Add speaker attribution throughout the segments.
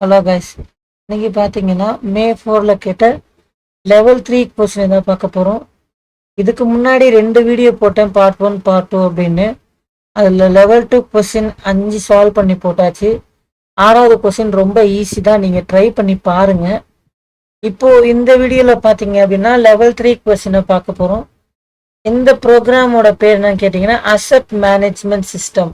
Speaker 1: Hello guys, இன்னைக்கு பார்த்தீங்கன்னா மே 4ல் கேட்ட லெவல் 3 கொஸ்டின் தான் பார்க்க போகிறோம். இதுக்கு முன்னாடி 2 வீடியோ போட்டேன், பார்ட் 1 பார்ட் 2 அப்படின்னு. அதில் லெவல் 2 கொஸ்டின் 5 சால்வ் பண்ணி போட்டாச்சு. 6வது கொஸ்டின் ரொம்ப ஈஸி தான், நீங்கள் ட்ரை பண்ணி பாருங்கள். இப்போது இந்த வீடியோவில் பார்த்தீங்க அப்படின்னா லெவல் 3 கொஸ்டினை பார்க்க போகிறோம். இந்த ப்ரோக்ராமோட பேர் என்னன்னு கேட்டிங்கன்னா அசெட் மேனேஜ்மெண்ட் சிஸ்டம்.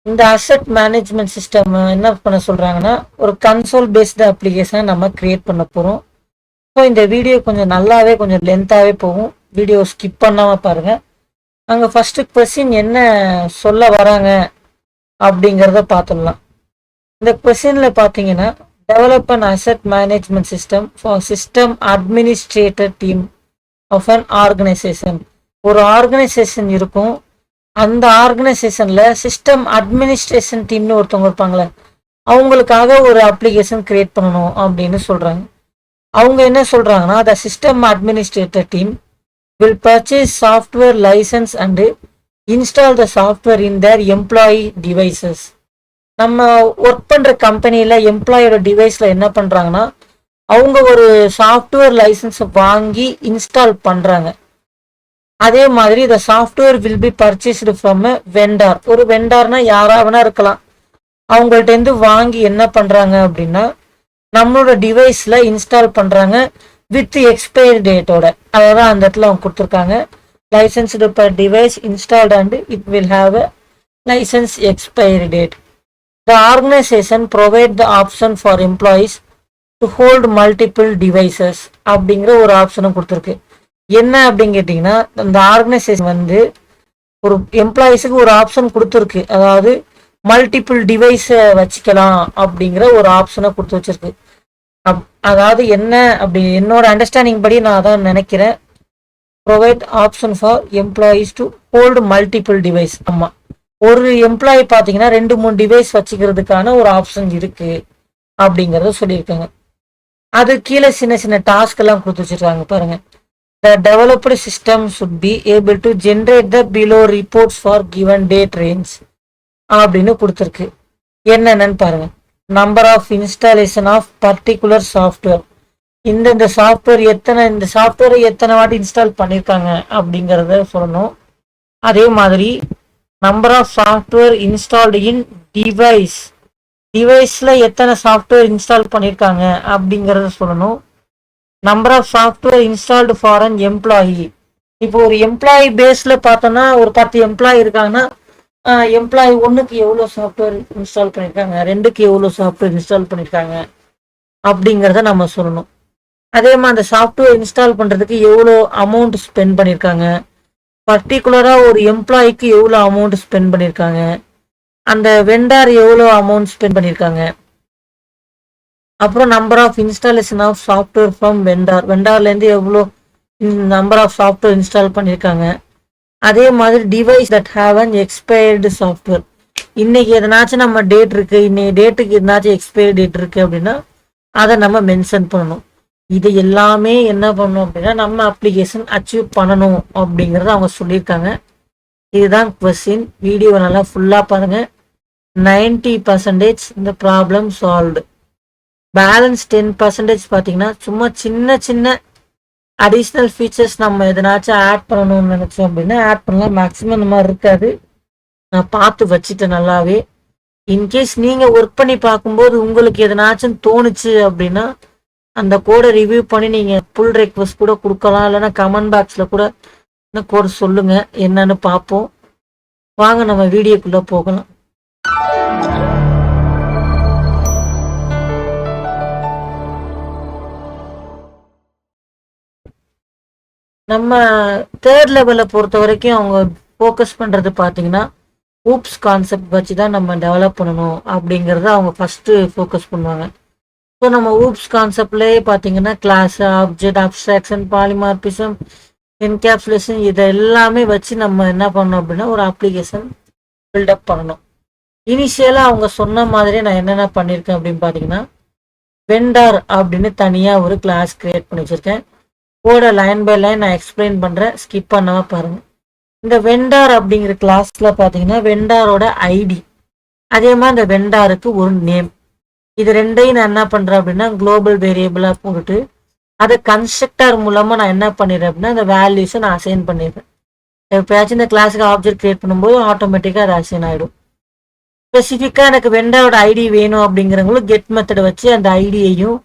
Speaker 1: இந்த அசெட் மேனேஜ்மெண்ட் சிஸ்டம் என்ன பண்ண சொல்கிறாங்கன்னா ஒரு கன்சோல் பேஸ்டு அப்ளிகேஷனை நம்ம கிரியேட் பண்ண போகிறோம். ஸோ இந்த வீடியோ கொஞ்சம் நல்லாவே கொஞ்சம் லென்த்தாகவே போகும், வீடியோ ஸ்கிப் பண்ணாமல் பாருங்கள். அங்கே ஃபஸ்ட்டு கொஸ்டின் என்ன சொல்ல வராங்க அப்படிங்கிறத பார்த்துடலாம். இந்த கொஸ்டினில் பார்த்தீங்கன்னா develop an asset management system for system administrator team of an organisation. ஒரு ஆர்கனைசேஷன் இருக்கும், அந்த ஆர்கனைசேஷன்ல சிஸ்டம் அட்மினிஸ்ட்ரேஷன் டீம்னு ஒருத்தவங்க இருப்பாங்களே, அவங்களுக்காக ஒரு அப்ளிகேஷன் கிரியேட் பண்ணணும் அப்படின்னு சொல்றாங்க. அவங்க என்ன சொல்றாங்கன்னா the system administrator team will purchase software licence and install the software in their employee devices. நம்ம ஒர்க் பண்ற கம்பெனியில எம்ப்ளாயோட டிவைஸ்ல என்ன பண்றாங்கன்னா அவங்க ஒரு சாஃப்ட்வேர் லைசன்ஸ் வாங்கி இன்ஸ்டால் பண்றாங்க. அதே மாதிரி இந்த software will be purchased from vendor. ஒரு வெண்டார்னா யாராவனா இருக்கலாம், அவங்கள்ட்ட இருந்து வாங்கி என்ன பண்றாங்க அப்படின்னா நம்மளோட டிவைஸ்ல இன்ஸ்டால் பண்றாங்க வித் எக்ஸ்பைரி டேட்டோட. அதான் அந்த இடத்துல அவங்க கொடுத்துருக்காங்க, licensed per device installed and it will have a licence expiry date. The organisation provide the option for employees to hold multiple devices அப்படிங்கிற ஒரு ஆப்ஷனும் கொடுத்துருக்கு. என்ன அப்படின்னு கேட்டிங்கன்னா இந்த ஆர்கனைசேஷன் ஒரு எம்ப்ளாயீஸுக்கு ஒரு ஆப்ஷன் கொடுத்துருக்கு, அதாவது மல்டிபிள் டிவைஸை வச்சுக்கலாம் அப்படிங்கிற ஒரு ஆப்ஷனை கொடுத்து வச்சிருக்கு. அதாவது என்ன அப்படி என்னோட அண்டர்ஸ்டாண்டிங் படி நான் அதான் நினைக்கிறேன், provide option for employees to hold multiple device. ஆமாம், ஒரு எம்ப்ளாயி பார்த்தீங்கன்னா 2-3 டிவைஸ் வச்சுக்கிறதுக்கான ஒரு ஆப்ஷன் இருக்கு அப்படிங்கிறத சொல்லியிருக்காங்க. அது கீழே சின்ன சின்ன டாஸ்க் எல்லாம் கொடுத்து வச்சிருக்காங்க பாருங்க. The developed system should be able to generate the below reports for given date range அப்படின்னு கொடுத்துருக்கு. என்னென்னு பாருங்க, number of installation of particular software, இந்த சாஃப்ட்வேர் இந்த சாஃப்ட்வேரை எத்தனை வாட்டி இன்ஸ்டால் பண்ணியிருக்காங்க அப்படிங்கிறத சொல்லணும். அதே மாதிரி number of software installed in டிவைஸ்ல எத்தனை சாஃப்ட்வேர் இன்ஸ்டால் பண்ணியிருக்காங்க அப்படிங்கிறத சொல்லணும். Number of software installed for an employee. இப்போ ஒரு எம்ப்ளாயி பேஸ்ல பார்த்தோம்னா ஒரு 10 எம்ப்ளாயி இருக்காங்கன்னா எம்ப்ளாயி 1க்கு எவ்வளோ சாஃப்ட்வேர் இன்ஸ்டால் பண்ணியிருக்காங்க, 2க்கு எவ்வளோ சாஃப்ட்வேர் இன்ஸ்டால் பண்ணியிருக்காங்க அப்படிங்கிறத நம்ம சொல்லணும். அதே மாதிரி அந்த சாஃப்ட்வேர் இன்ஸ்டால் பண்ணுறதுக்கு எவ்வளோ அமௌண்ட் ஸ்பெண்ட் பண்ணியிருக்காங்க, பர்டிகுலராக ஒரு எம்ப்ளாய்க்கு எவ்வளோ அமௌண்ட் ஸ்பெண்ட் பண்ணியிருக்காங்க, அந்த வெண்டார் எவ்வளோ அமௌண்ட் ஸ்பெண்ட் பண்ணியிருக்காங்க. அப்புறம் number of installation of software from வெண்டார்லேருந்து எவ்வளோ நம்பர் ஆஃப் சாஃப்ட்வேர் இன்ஸ்டால் பண்ணியிருக்காங்க. அதே மாதிரி device that have an expired software. இன்னைக்கு எதனாச்சும் நம்ம டேட் இருக்கு, இன்னைக்கு டேட்டுக்கு எதனாச்சும் எக்ஸ்பயரி டேட் இருக்கு அப்படின்னா அதை நம்ம மென்ஷன் பண்ணணும். இது எல்லாமே என்ன பண்ணணும் அப்படின்னா நம்ம அப்ளிகேஷன் அச்சீவ் பண்ணணும் அப்படிங்கிறத அவங்க சொல்லியிருக்காங்க. இதுதான் கொஸ்டின். வீடியோவை நல்லா ஃபுல்லாக பாருங்க. 90% இந்த ப்ராப்ளம் சால்வ்டு. பேலன்ஸ் 10% பார்த்தீங்கன்னா சும்மா சின்ன சின்ன அடிஷ்னல் ஃபீச்சர்ஸ் நம்ம எதனாச்சும் ஆட் பண்ணணும்னு நினச்சோம் அப்படின்னா ஆட் பண்ணலாம். மேக்ஸிமம் இந்த மாதிரி இருக்காது, நான் பார்த்து வச்சுட்டேன் நல்லாவே. இன்கேஸ் நீங்கள் ஒர்க் பண்ணி பார்க்கும்போது உங்களுக்கு எதனாச்சும் தோணுச்சு அப்படின்னா அந்த கோடை ரிவ்யூ பண்ணி நீங்கள் புல் ரெக்வஸ்ட் கூட கொடுக்கலாம், இல்லைன்னா கமெண்ட் பாக்ஸில் கூட இந்த கோடை சொல்லுங்கள், என்னன்னு பார்ப்போம். வாங்க நம்ம வீடியோக்குள்ளே போகலாம். நம்ம 3rd லெவலை பொறுத்த வரைக்கும் அவங்க ஃபோக்கஸ் பண்ணுறது பார்த்தீங்கன்னா ஊப்ஸ் கான்செப்ட் வச்சு தான் நம்ம டெவலப் பண்ணணும் அப்படிங்கிறத அவங்க ஃபஸ்ட்டு ஃபோக்கஸ் பண்ணுவாங்க. ஸோ நம்ம ஊப்ஸ் கான்செப்ட்லேயே பார்த்தீங்கன்னா class, object, abstraction, polymorphism, encapsulation இதை எல்லாமே வச்சு நம்ம என்ன பண்ணணும் அப்படின்னா ஒரு அப்ளிகேஷன் பில்டப் பண்ணணும். இனிஷியலாக அவங்க சொன்ன மாதிரியே நான் என்னென்ன பண்ணியிருக்கேன் அப்படின்னு பார்த்தீங்கன்னா வெண்டார் அப்படின்னு தனியாக ஒரு கிளாஸ் கிரியேட் பண்ணி வச்சுருக்கேன். கோட லைன் பை லைன் நான் எக்ஸ்பிளைன் பண்ணுறேன், ஸ்கிப் பண்ணாமல் பாருங்கள். இந்த வெண்டார் அப்படிங்கிற கிளாஸில் பார்த்தீங்கன்னா வெண்டாரோட ஐடி, அதே மாதிரி இந்த வெண்டாருக்கு ஒரு நேம், இது ரெண்டையும் நான் என்ன பண்றேன் அப்படின்னா குளோபல் வேரியபிளா போட்டுட்டு அதை கன்ஸ்ட்ரக்டர் மூலமா நான் என்ன பண்ணிடுறேன் அப்படின்னா அந்த வேல்யூஸை நான் அசைன் பண்ணிடுறேன். எப்பயாச்சும் இந்த கிளாஸுக்கு ஆப்ஜெக்ட் கிரியேட் பண்ணும்போது ஆட்டோமேட்டிக்காக அது அசைன் ஆகிடும். ஸ்பெசிஃபிக்காக எனக்கு வெண்டாரோட ஐடி வேணும் அப்படிங்கிறவங்களும் கெட் மெத்தடை வச்சு அந்த ஐடியையும்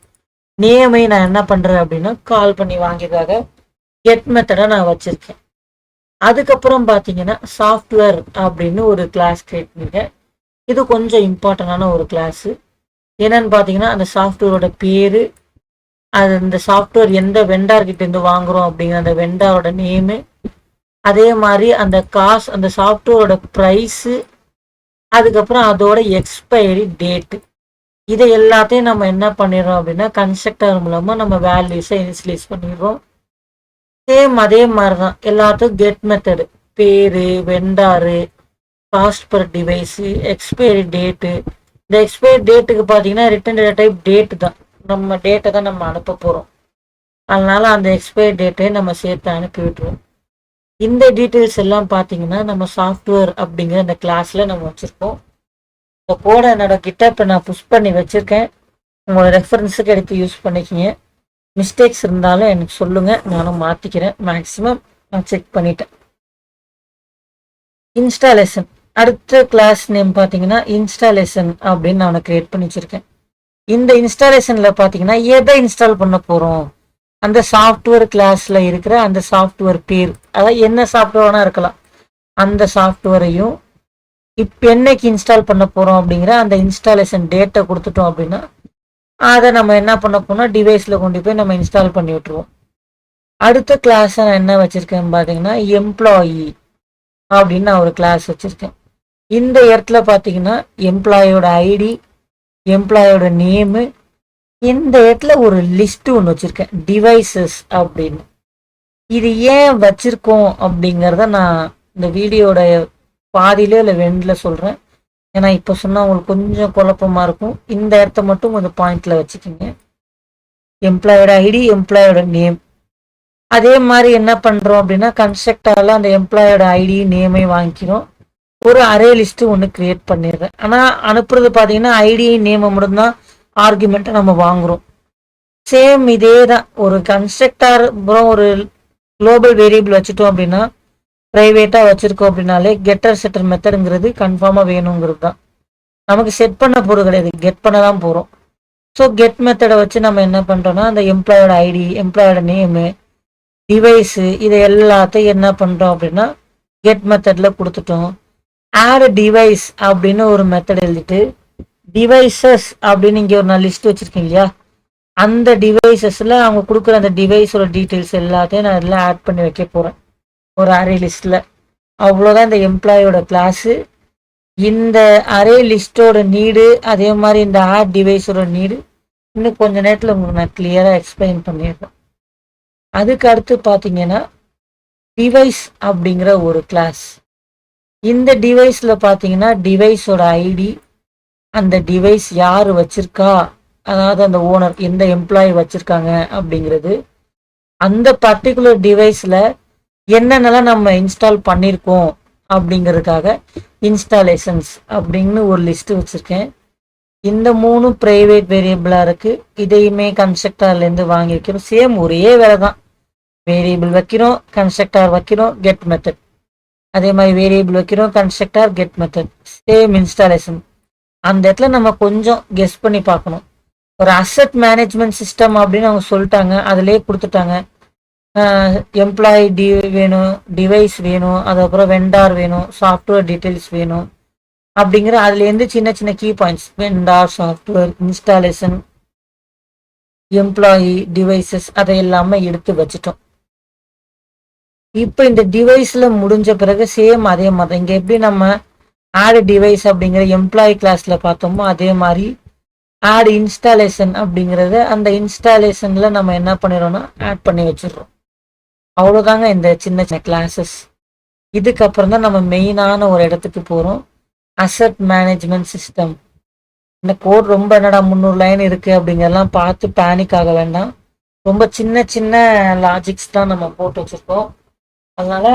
Speaker 1: நேமையும் நான் என்ன பண்ணுறேன் அப்படின்னா கால் பண்ணி வாங்கியதாக கெட் மெத்தடை நான் வச்சுருக்கேன். அதுக்கப்புறம் பார்த்தீங்கன்னா சாஃப்ட்வேர் அப்படின்னு ஒரு கிளாஸ் கிரியேட் பண்ணிட்டேன். இது கொஞ்சம் இம்பார்ட்டண்டான ஒரு கிளாஸு. என்னன்னு பார்த்தீங்கன்னா அந்த சாஃப்ட்வேரோட பேர், அது இந்த சாஃப்ட்வேர் எந்த வெண்டார்கிட்டேருந்து வாங்குகிறோம் அப்படிங்கிற அந்த வெண்டாரோட நேமு, அதே மாதிரி அந்த காசு, அந்த சாஃப்ட்வேரோட ப்ரைஸு, அதுக்கப்புறம் அதோட எக்ஸ்பைரி டேட்டு, இதை எல்லாத்தையும் நம்ம என்ன பண்ணிடுறோம் அப்படின்னா கன்ஸ்ட்ரக்டர் மூலமாக நம்ம வேல்யூஸை இனிஷியலைஸ் பண்ணிடுறோம். சேம் அதே மாதிரி தான் எல்லாத்துக்கும் கெட் மெத்தடு, பேர், vendor, cost per device, expiry date. இந்த எக்ஸ்பைரி டேட்டுக்கு பார்த்தீங்கன்னா ரிட்டன் டேட்டா டைப் டேட்டு தான், நம்ம டேட்டை தான் நம்ம அனுப்ப போகிறோம். அதனால அந்த எக்ஸ்பைரி டேட்டை நம்ம சேர்த்து அனுப்பி விட்டுருவோம். இந்த டீட்டெயில்ஸ் எல்லாம் பார்த்தீங்கன்னா நம்ம சாஃப்ட்வேர் அப்படிங்கிற அந்த கிளாஸில் நம்ம வச்சுருக்கோம். இந்த கோடை என்னோட கிட்டப்ப நான் புஷ் பண்ணி வச்சுருக்கேன். உங்களோட ரெஃபரன்ஸுக்கு எடுத்து யூஸ் பண்ணிக்கிங்க. மிஸ்டேக்ஸ் இருந்தாலும் எனக்கு சொல்லுங்கள், நானும் மாற்றிக்கிறேன். மேக்ஸிமம் நான் செக் பண்ணிட்டேன். இன்ஸ்டாலேஷன் அடுத்த கிளாஸ் நேம் பார்த்தீங்கன்னா இன்ஸ்டாலேஷன் அப்படின்னு நான் கிரியேட் பண்ணி வச்சுருக்கேன். இந்த இன்ஸ்டாலேஷனில் பார்த்தீங்கன்னா எதை இன்ஸ்டால் பண்ண போகிறோம், அந்த சாஃப்ட்வேர் கிளாஸில் இருக்கிற அந்த சாஃப்ட்வேர் பேர், அதாவது என்ன சாஃப்ட்வேர்னா இருக்கலாம், அந்த சாஃப்ட்வேரையும் இப்போ என்னைக்கு இன்ஸ்டால் பண்ண போகிறோம் அப்படிங்கிற அந்த இன்ஸ்டாலேஷன் டேட்டை கொடுத்துட்டோம் அப்படின்னா அதை நம்ம என்ன பண்ண போனால் டிவைஸில் கொண்டு போய் நம்ம இன்ஸ்டால் பண்ணி விட்டுருவோம். அடுத்த கிளாஸை நான் என்ன வச்சுருக்கேன் பார்த்தீங்கன்னா எம்ப்ளாயி அப்படின்னு நான் ஒரு கிளாஸ் வச்சுருக்கேன். இந்த இடத்துல பார்த்தீங்கன்னா எம்ப்ளாயோட ஐடி, எம்ப்ளாயோட நேமு, இந்த இடத்துல ஒரு லிஸ்ட் ஒன்று வச்சுருக்கேன் டிவைசஸ் அப்படின்னு. இது ஏன் வச்சுருக்கோம் அப்படிங்கிறத நான் இந்த வீடியோட பாதியில இல்லை வெண்டில் சொல்கிறேன். ஏன்னா இப்போ சொன்னால் உங்களுக்கு கொஞ்சம் குழப்பமாக இருக்கும். இந்த இடத்த மட்டும் கொஞ்சம் பாயிண்டில் வச்சுக்கிங்க. எம்ப்ளாயோட ஐடி, எம்ப்ளாயோட நேம். அதே மாதிரி என்ன பண்ணுறோம் அப்படின்னா கன்ஸ்ட்ரக்டரில் அந்த எம்ப்ளாயோட ஐடி நேமை வாங்கிக்கிறோம். ஒரு அரே லிஸ்ட்டு ஒன்று கிரியேட் பண்ணிடுறேன். ஆனால் அனுப்புறது பார்த்தீங்கன்னா ஐடி நேமை மட்டும்தான் ஆர்குமெண்ட்டை நம்ம வாங்குகிறோம். சேம் இதே தான், ஒரு கன்ஸ்ட்ரக்டர் அப்புறம் ஒரு குளோபல் வேரியபிள் வச்சுட்டோம் அப்படின்னா ப்ரைவேட்டாக வச்சுருக்கோம் அப்படின்னாலே கெட்டர் செட்டர் மெத்தடுங்கிறது கன்ஃபார்மாக வேணுங்கிறது தான். நமக்கு செட் பண்ண போகிறது கிடையாது, கெட் பண்ண தான் போகிறோம். ஸோ கெட் மெத்தடை வச்சு நம்ம என்ன பண்ணுறோன்னா அந்த எம்ப்ளாயோட ஐடி, எம்ப்ளாயோட நேமு, டிவைஸு, இதை எல்லாத்தையும் என்ன பண்ணுறோம் அப்படின்னா கெட் மெத்தடில் கொடுத்துட்டோம். ஆட் டிவைஸ் அப்படின்னு ஒரு மெத்தட் எழுதிட்டு டிவைசஸ் அப்படின்னு இங்கே ஒரு நான் லிஸ்ட் வச்சுருக்கேன் இல்லையா, அந்த டிவைசஸில் அவங்க கொடுக்குற அந்த டிவைஸோட டீட்டெயில்ஸ் எல்லாத்தையும் நான் எல்லாம் ஆட் பண்ணி வைக்க போகிறேன் ஒரு அரே லிஸ்ட்டில். அவ்வளோதான் இந்த எம்ப்ளாயோட கிளாஸு. இந்த அரே லிஸ்ட்டோட நீடு, அதே மாதிரி இந்த ஆட் டிவைஸோட நீடு இன்னும் கொஞ்ச நேரத்தில் உங்களுக்கு நான் கிளியராக எக்ஸ்பிளைன் பண்ணிடுறேன். அதுக்கு அடுத்து பார்த்தீங்கன்னா டிவைஸ் அப்படிங்கிற ஒரு கிளாஸ். இந்த டிவைஸில் பார்த்தீங்கன்னா டிவைஸோட ஐடி, அந்த டிவைஸ் யார் வச்சுருக்கா, அதாவது அந்த ஓனர் எந்த எம்ப்ளாயி வச்சுருக்காங்க அப்படிங்கிறது, அந்த பர்டிகுலர் டிவைஸில் என்னென்னலாம் நம்ம இன்ஸ்டால் பண்ணியிருக்கோம் அப்படிங்கிறதுக்காக இன்ஸ்டாலேஷன்ஸ் அப்படின்னு ஒரு லிஸ்ட்டு வச்சுருக்கேன். இந்த 3 ப்ரைவேட் வேரியபிளாக இருக்குது. இதையுமே கன்ஸ்ட்ரக்டர்லேருந்து வாங்கி வைக்கிறோம். சேம் ஒரே வேலை தான், வேரியபிள் வைக்கிறோம், கன்ஸ்ட்ரக்டர் வைக்கிறோம், கெட் மெத்தட். அதே மாதிரி வேரியபிள் வைக்கிறோம், constructor, get method, same installation. அந்த இடத்துல நம்ம கொஞ்சம் கெஸ் பண்ணி பார்க்கணும். ஒரு அசெட் மேனேஜ்மெண்ட் சிஸ்டம் அப்படின்னு அவங்க சொல்லிட்டாங்க, அதிலே கொடுத்துட்டாங்க. எம்ப்ளாயி வேணும், டிவைஸ் வேணும், அதுக்கப்புறம் வெண்டார் வேணும், சாஃப்ட்வேர் டீட்டெயில்ஸ் வேணும் அப்படிங்கிற அதுலேருந்து சின்ன சின்ன key points, vendor, software, installation, employee, devices, அதை எல்லாமே எடுத்து வச்சுட்டோம். இப்போ இந்த டிவைஸில் முடிஞ்ச பிறகு சேம் அதே மாதிரி இங்கே எப்படி நம்ம ஆட் டிவைஸ் அப்படிங்கிற எம்ப்ளாயி கிளாஸில் பார்த்தோமோ அதே மாதிரி ஆட் இன்ஸ்டாலேஷன் அப்படிங்கிறத அந்த இன்ஸ்டாலேஷனில் நம்ம என்ன பண்ணிடுறோம்னா ஆட் பண்ணி வச்சிடுறோம். அவ்வளோதாங்க இந்த சின்ன சின்ன கிளாஸஸ். இதுக்கப்புறம் தான் நம்ம மெயினான ஒரு இடத்துக்கு போகிறோம், அசெட் மேனேஜ்மெண்ட் சிஸ்டம். இந்த கோட் ரொம்ப என்னடா 300 லைன் இருக்குது அப்படிங்கிறதெல்லாம் பார்த்து பேனிக் ஆக வேண்டாம். ரொம்ப சின்ன சின்ன லாஜிக்ஸ் தான் நம்ம போட்டு வச்சுருக்கோம். அதனால்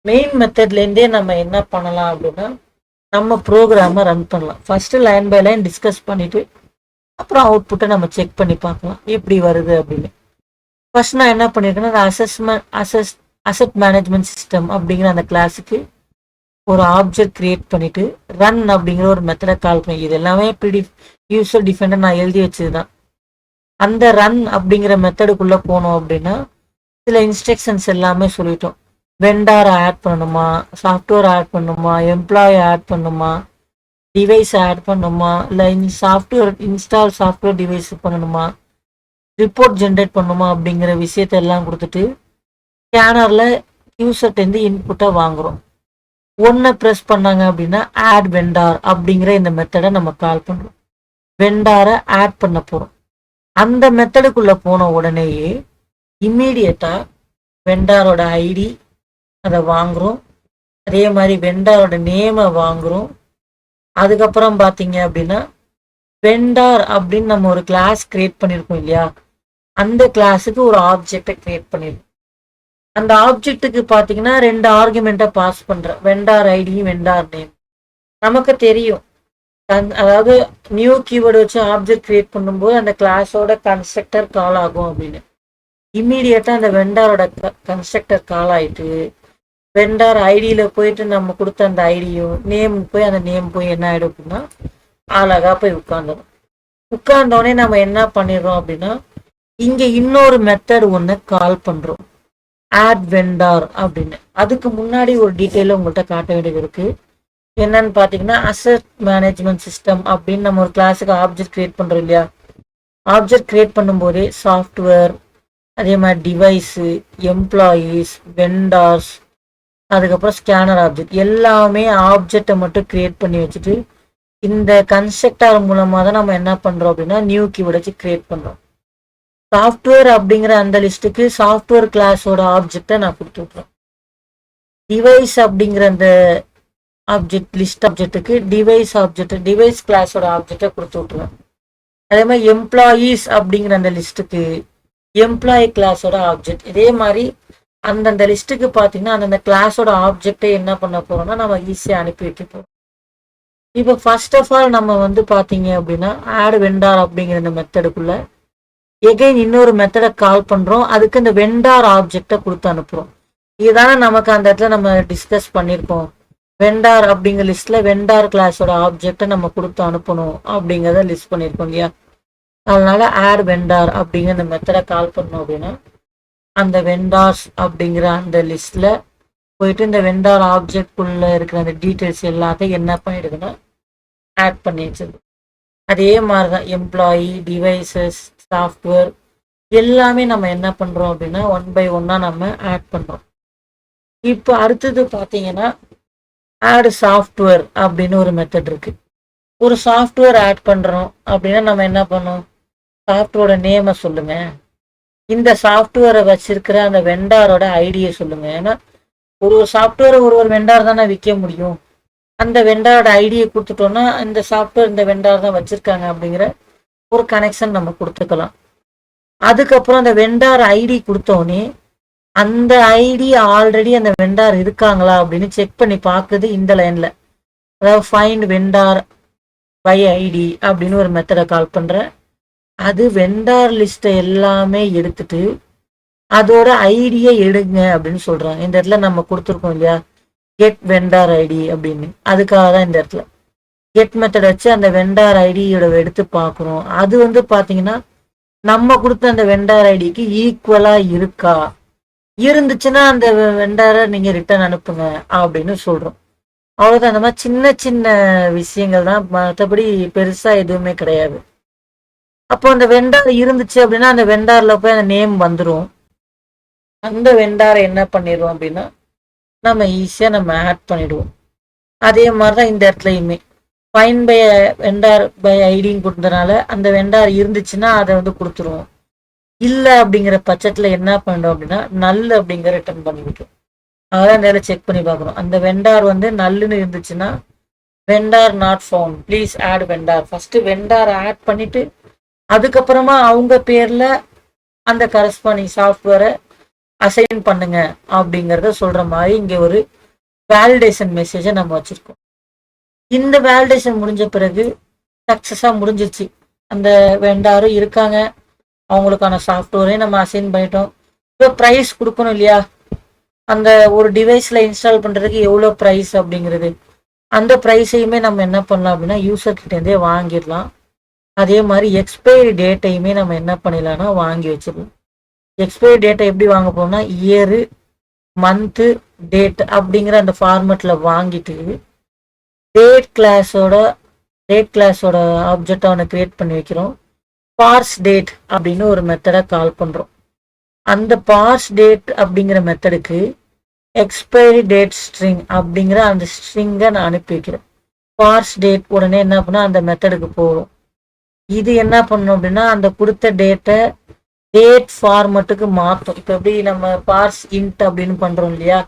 Speaker 1: மெயின் மெத்தட்லேருந்தே நம்ம என்ன பண்ணலாம் அப்படின்னா நம்ம ப்ரோக்ராமை ரன் பண்ணலாம். First line by line discuss பண்ணிவிட்டு அப்புறம் அவுட்புட்டை நம்ம செக் பண்ணி பார்க்கலாம் எப்படி வருது அப்படின்னு. ஃபர்ஸ்ட் நான் என்ன பண்ணியிருக்கேன்னா அந்த அசெட் மேனேஜ்மெண்ட் சிஸ்டம் அப்படிங்கிற அந்த கிளாஸுக்கு ஒரு ஆப்ஜெக்ட் கிரியேட் பண்ணிட்டு ரன் அப்படிங்கிற ஒரு மெத்தடை கால் பண்ணி, இது எல்லாமே யூசர் டிஃபெண்டர் நான் எழுதி வச்சது தான். அந்த ரன் அப்படிங்கிற மெத்தடுக்குள்ள போனோம் அப்படின்னா சில இன்ஸ்ட்ரக்ஷன்ஸ் எல்லாமே சொல்லிட்டோம். வெண்டாரை ஆட் பண்ணணுமா, சாஃப்ட்வேர் ஆட் பண்ணணுமா, எம்ப்ளாயி ஆட் பண்ணணுமா, டிவைஸ் ஆட் பண்ணணுமா, இல்லை சாஃப்ட்வேர் இன்ஸ்டால் சாஃப்ட்வேர் டிவைஸ் பண்ணணுமா, ரிப்போர்ட் ஜென்ரேட் பண்ணணுமா அப்படிங்கிற விஷயத்த எல்லாம் கொடுத்துட்டு ஸ்கேனரில் யூசர்ட்டேருந்து இன்புட்டை வாங்குகிறோம். ஒன்றை ப்ரெஸ் பண்ணாங்க அப்படின்னா ஆட் வெண்டார் அப்படிங்கிற இந்த மெத்தடை நம்ம கால் பண்ணுறோம். வெண்டாரை ஆட் பண்ண போகிறோம். அந்த மெத்தடுக்குள்ளே போன உடனேயே இம்மீடியட்டாக வெண்டாரோட ஐடி அதை வாங்குகிறோம். அதே மாதிரி வெண்டாரோட நேமை வாங்குகிறோம். அதுக்கப்புறம் பார்த்தீங்க அப்படின்னா வெண்டார் அப்படின்னு நம்ம ஒரு கிளாஸ் கிரியேட் பண்ணியிருக்கோம் இல்லையா, அந்த கிளாஸுக்கு ஒரு ஆப்ஜெக்டை கிரியேட் பண்ணியிருக்கோம். அந்த ஆப்ஜெக்ட்டுக்கு பார்த்தீங்கன்னா 2 ஆர்குமெண்ட்டை பாஸ் பண்ணுறேன், வெண்டார் ஐடி வெண்டார் நேம். நமக்கு தெரியும் அதாவது நியூ கீவேர்டு வச்சு ஆப்ஜெக்ட் கிரியேட் பண்ணும்போது அந்த கிளாஸோட கன்ஸ்ட்ரக்டர் கால் ஆகும் அப்படின்னு. இம்மீடியட்டாக அந்த வெண்டாரோட கன்ஸ்ட்ரக்டர் கால் ஆகிட்டு வெண்டார் ஐடியில் போயிட்டு நம்ம கொடுத்த அந்த ஐடியும் நேம் போய் அந்த நேம் போய் என்ன ஆகிடும் அப்படின்னா அழகாக போய் உட்காந்துடும். உட்கார்ந்தோடனே நம்ம என்ன பண்ணிடுறோம் அப்படின்னா இங்கே இன்னொரு மெத்தட் ஒன்று கால் பண்ணுறோம், ஆட் வெண்டார் அப்படின்னு. அதுக்கு முன்னாடி ஒரு டீட்டெயில உங்கள்கிட்ட காட்ட வேண்டியது இருக்கு. என்னன்னு பார்த்தீங்கன்னா அசெட் மேனேஜ்மெண்ட் சிஸ்டம் அப்படின்னு நம்ம ஒரு கிளாஸுக்கு ஆப்ஜெக்ட் கிரியேட் பண்ணுறோம் இல்லையா, ஆப்ஜெக்ட் கிரியேட் பண்ணும்போதே சாஃப்ட்வேர், அதே மாதிரி டிவைஸு, எம்ப்ளாயீஸ், வெண்டார்ஸ், அதுக்கப்புறம் ஸ்கேனர் ஆப்ஜெக்ட் எல்லாமே ஆப்ஜெக்டை மட்டும் கிரியேட் பண்ணி வச்சுட்டு இந்த கன்ஸ்ட்ரக்டர் மூலமாக தான் நம்ம என்ன பண்ணுறோம் அப்படின்னா நியூ கீவேர்ட் வச்சு கிரியேட் பண்ணுறோம். சாஃப்ட்வேர் அப்படிங்கிற அந்த லிஸ்ட்டுக்கு சாஃப்ட்வேர் கிளாஸோட ஆப்ஜெக்டை நான் கொடுத்து விட்றேன். டிவைஸ் அப்படிங்கிற அந்த ஆப்ஜெக்ட் லிஸ்ட் ஆப்ஜெக்ட்டுக்கு டிவைஸ் கிளாஸோட ஆப்ஜெக்டை கொடுத்து விட்ருவேன். அதே மாதிரி எம்ப்ளாயீஸ் அப்படிங்கிற அந்த லிஸ்ட்டுக்கு எம்ப்ளாயி கிளாஸோட ஆப்ஜெக்ட். இதே மாதிரி அந்தந்த லிஸ்ட்டுக்கு பார்த்தீங்கன்னா அந்தந்த கிளாஸோட ஆப்ஜெக்டை என்ன பண்ண போறோம்னா நம்ம ஈஸியாக அனுப்பி வைக்க போகிறோம். இப்போ ஃபர்ஸ்ட் ஆஃப் ஆல் நம்ம வந்து பார்த்தீங்க அப்படின்னா ஆட் வெண்டார் அப்படிங்கிற இந்த மெத்தடுக்குள்ள எகைன் இன்னொரு மெத்தடை கால் பண்ணுறோம். அதுக்கு இந்த வெண்டார் ஆப்ஜெக்டை கொடுத்து அனுப்புகிறோம். இதுதானே நமக்கு அந்த இடத்துல நம்ம டிஸ்கஸ் பண்ணியிருக்கோம். வெண்டார் அப்படிங்கிற லிஸ்ட்டில் வெண்டார் கிளாஸோட ஆப்ஜெக்டை நம்ம கொடுத்து அனுப்பணும் அப்படிங்கிறத லிஸ்ட் பண்ணியிருக்கோம் இல்லையா. அதனால ஆட் வெண்டார் அப்படிங்கிற அந்த மெத்தடை கால் பண்ணோம் அப்படின்னா அந்த வெண்டார்ஸ் அப்படிங்கிற அந்த லிஸ்ட்டில் போயிட்டு இந்த வெண்டார் ஆப்ஜெக்ட்குள்ளே இருக்கிற அந்த டீட்டெயில்ஸ் எல்லாத்தையும் என்ன பண்ணிடுதுன்னா ஆட் பண்ணி வச்சிருது. அதே மாதிரி தான் எம்ப்ளாயி, டிவைசஸ், சாஃப்ட்வேர் எல்லாமே நம்ம என்ன பண்ணுறோம் அப்படின்னா 1 by 1 நம்ம ஆட் பண்ணுறோம். இப்போ அடுத்தது பார்த்தீங்கன்னா ஆட் சாஃப்ட்வேர் அப்படின்னு ஒரு மெத்தட் இருக்கு. ஒரு சாஃப்ட்வேர் ஆட் பண்ணுறோம் அப்படின்னா நம்ம என்ன பண்ணோம், சாஃப்ட்வேரோட நேமை சொல்லுங்க, இந்த சாஃப்ட்வேரை வச்சிருக்கிற அந்த வெண்டாரோட ஐடியை சொல்லுங்க. ஏன்னா ஒரு சாஃப்ட்வேரை ஒரு வெண்டார் தானே விற்க முடியும். அந்த வெண்டாரோட ஐடியை கொடுத்துட்டோம்னா இந்த சாஃப்ட்வேர் இந்த வெண்டார் தான் வச்சிருக்காங்க அப்படிங்கிற ஒரு கனெக்ஷன் நம்ம கொடுத்துக்கலாம். அதுக்கப்புறம் அந்த வெண்டார் ஐடி கொடுத்தோடனே அந்த ஐடி ஆல்ரெடி அந்த வெண்டார் இருக்காங்களா அப்படின்னு செக் பண்ணி பார்க்குது இந்த லைன்ல. அதாவது ஃபைண்ட் வெண்டார் பை ஐடி அப்படின்னு ஒரு மெத்தடை கால் பண்றேன். அது வெண்டார் லிஸ்ட்டை எல்லாமே எடுத்துட்டு அதோட ஐடியை எடுங்க அப்படின்னு சொல்றாங்க. இந்த இடத்துல நம்ம கொடுத்துருக்கோம் இல்லையா கெட் வெண்டார் ஐடி அப்படின்னு, அதுக்காக தான் இந்த இடத்துல கெட் மெத்தட் வச்சு அந்த வெண்டார் ஐடியோட எடுத்து பார்க்குறோம். அது வந்து பார்த்தீங்கன்னா நம்ம கொடுத்த அந்த வெண்டார் ஐடிக்கு ஈக்குவலா இருக்கா, இருந்துச்சுன்னா அந்த வெண்டாரை நீங்க ரிட்டர்ன் அனுப்புங்க அப்படின்னு சொல்றோம். அவ்வளோதான். அந்த மாதிரி சின்ன சின்ன விஷயங்கள் தான், மற்றபடி பெருசா எதுவுமே கிடையாது. அப்போ அந்த வெண்டார் இருந்துச்சு அப்படின்னா அந்த வெண்டார்ல போய் அந்த நேம் வந்துடும். அந்த வெண்டாரை என்ன பண்ணிடுவோம் அப்படின்னா நம்ம ஈஸியாக நம்ம ஆட் பண்ணிடுவோம். அதே மாதிரி தான் இந்த இடத்துலையுமே ஃபைன் பை வெண்டார் பை ஐடின்னு கொடுத்ததுனால அந்த வெண்டார் இருந்துச்சுன்னா அதை வந்து கொடுத்துருவோம். இல்லை அப்படிங்கிற பட்சத்தில் என்ன பண்ணுறோம் அப்படின்னா நல் அப்படிங்கிற ரிட்டர்ன் பண்ணிவிட்டோம். அதான் இந்த இதில் செக் பண்ணி பார்க்குறோம். அந்த வெண்டார் வந்து நல்லுன்னு இருந்துச்சுன்னா vendor not found, please add vendor. First vendor add பண்ணிவிட்டு அதுக்கப்புறமா அவங்க பேரில் அந்த கரஸ்பாண்டிங் சாஃப்ட்வேரை அசைன் பண்ணுங்க அப்படிங்கிறத சொல்கிற மாதிரி இங்கே ஒரு வேலிடேஷன் மெசேஜை நம்ம வச்சுருக்கோம். இந்த வேலிடேஷன் முடிஞ்ச பிறகு சக்ஸஸாக முடிஞ்சிருச்சு. அந்த வெண்டாரும் இருக்காங்க, அவங்களுக்கான சாஃப்ட்வேரையும் நம்ம அசைன் பண்ணிட்டோம். இப்போ ப்ரைஸ் கொடுக்கணும் இல்லையா, அந்த ஒரு டிவைஸில் இன்ஸ்டால் பண்ணுறதுக்கு எவ்வளோ ப்ரைஸ் அப்படிங்கிறது, அந்த ப்ரைஸையுமே நம்ம என்ன பண்ணலாம் அப்படின்னா யூசர்கிட்டேருந்தே வாங்கிடலாம். அதே மாதிரி எக்ஸ்பைரி டேட்டையுமே நம்ம என்ன பண்ணிடலாம்னா வாங்கி வச்சிடலாம். எக்ஸ்பைரி டேட்டை எப்படி வாங்க போனோம்னா இயரு, மந்த்து, டேட் அப்படிங்கிற அந்த ஃபார்மெட்டில் வாங்கிட்டு டேட் கிளாஸோட ஆப்ஜெக்டை அவனை கிரியேட் பண்ணி வைக்கிறோம். பார்ஸ் டேட் அப்படின்னு ஒரு மெத்தடை கால் பண்ணுறோம். அந்த பார்ஸ் டேட் அப்படிங்கிற மெத்தடுக்கு எக்ஸ்பைரி டேட் ஸ்ட்ரிங் அப்படிங்கிற அந்த ஸ்ட்ரிங்கை நான் அனுப்பி வைக்கிறேன். பார்ஸ் டேட் உடனே என்ன பண்ணால் அந்த மெத்தடுக்கு போகும். இது என்ன பண்ணணும் அப்படின்னா அந்த கொடுத்த டேட்டை டேட் ஃபார்மெட்டுக்கு மாற்றும். இப்போ எப்படி நம்ம பார்ஸ் இன்ட் அப்படின்னு பண்ணுறோம் இல்லையா,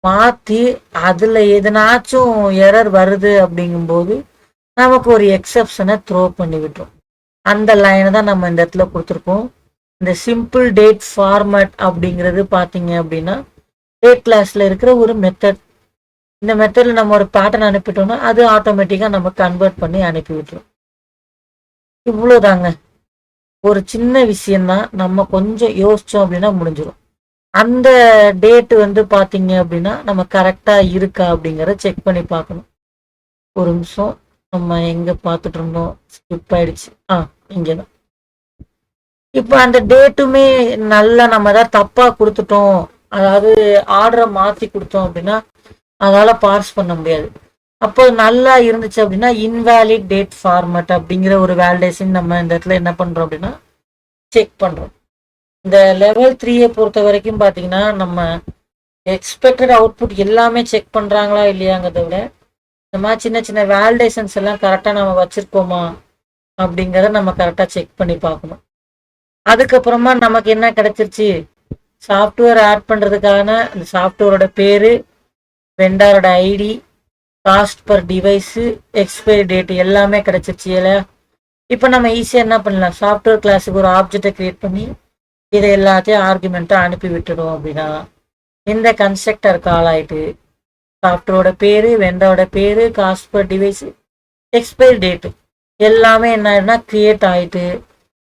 Speaker 1: மாற்றி அதில் எதனாச்சும் எரர் வருது அப்படிங்கும்போது நமக்கு ஒரு எக்ஸப்ஷனை த்ரோ பண்ணி விட்டுரும். அந்த லைனை தான் நம்ம இந்த இடத்துல கொடுத்துருக்கோம். இந்த சிம்பிள் டேட் ஃபார்மேட் அப்படிங்கிறது பார்த்தீங்க அப்படின்னா டேட் கிளாஸில் இருக்கிற ஒரு மெத்தட். இந்த மெத்தடில் நம்ம ஒரு பேட்டர்ன் அனுப்பிட்டோம்னா அது ஆட்டோமேட்டிக்காக நம்ம கன்வெர்ட் பண்ணி அனுப்பி விட்டுரும். இவ்வளோதாங்க, ஒரு சின்ன விஷயம்தான், நம்ம கொஞ்சம் யோசிச்சோம் அப்படின்னா முடிஞ்சிடும். அந்த டேட்டு பார்த்தீங்க அப்படின்னா நம்ம கரெக்டாக இருக்கா அப்படிங்கிறத செக் பண்ணி பார்க்கணும். ஒரு நிமிஷம், நம்ம எங்கே பார்த்துட்டு இருந்தோம், ஸ்கிப் ஆயிடுச்சு. இங்கே தான். இப்போ அந்த டேட்டுமே நல்லா நம்ம ஏதாவது தப்பாக கொடுத்துட்டோம், அதாவது ஆர்டரை மாற்றி கொடுத்தோம் அப்படின்னா அதால் பார்ஸ் பண்ண முடியாது. அப்போ நல்லா இருந்துச்சு அப்படின்னா இன்வேலிட் டேட் ஃபார்மேட் அப்படிங்கிற ஒரு வேலிடேஷன் நம்ம இந்த இடத்துல என்ன பண்ணுறோம் அப்படின்னா செக் பண்ணுறோம். இந்த லெவல் 3 பொறுத்த வரைக்கும் பார்த்தீங்கன்னா நம்ம எக்ஸ்பெக்டட் அவுட்புட் எல்லாமே செக் பண்ணுறாங்களா இல்லையாங்கிறத விட இந்த மாதிரி சின்ன சின்ன வேலிடேஷன்ஸ் எல்லாம் கரெக்டாக நம்ம வச்சுருக்கோமா அப்படிங்கிறத நம்ம கரெக்டாக செக் பண்ணி பார்க்கணும். அதுக்கப்புறமா நமக்கு என்ன கிடைச்சிருச்சு, சாஃப்ட்வேர் ஆட் பண்ணுறதுக்கான அந்த சாஃப்ட்வேரோட பேர், வெண்டாரோட ID, cost per device, expiry date எல்லாமே கிடைச்சிருச்சு இல்லையா. இப்போ நம்ம ஈஸியாக என்ன பண்ணலாம், சாஃப்ட்வேர் கிளாஸுக்கு ஒரு ஆப்ஜெக்டை கிரியேட் பண்ணி இதை எல்லாத்தையும் ஆர்குமெண்ட்டாக அனுப்பி விட்டுடும். அப்படின்னா இந்த கன்ஸ்ட்ரக்டர் கால் ஆகிட்டு சாஃப்ட்வேரோட பேர், வெண்டாரோட பேர், cost per device, expiry date எல்லாமே என்ன ஆகிடுனா கிரியேட் ஆகிட்டு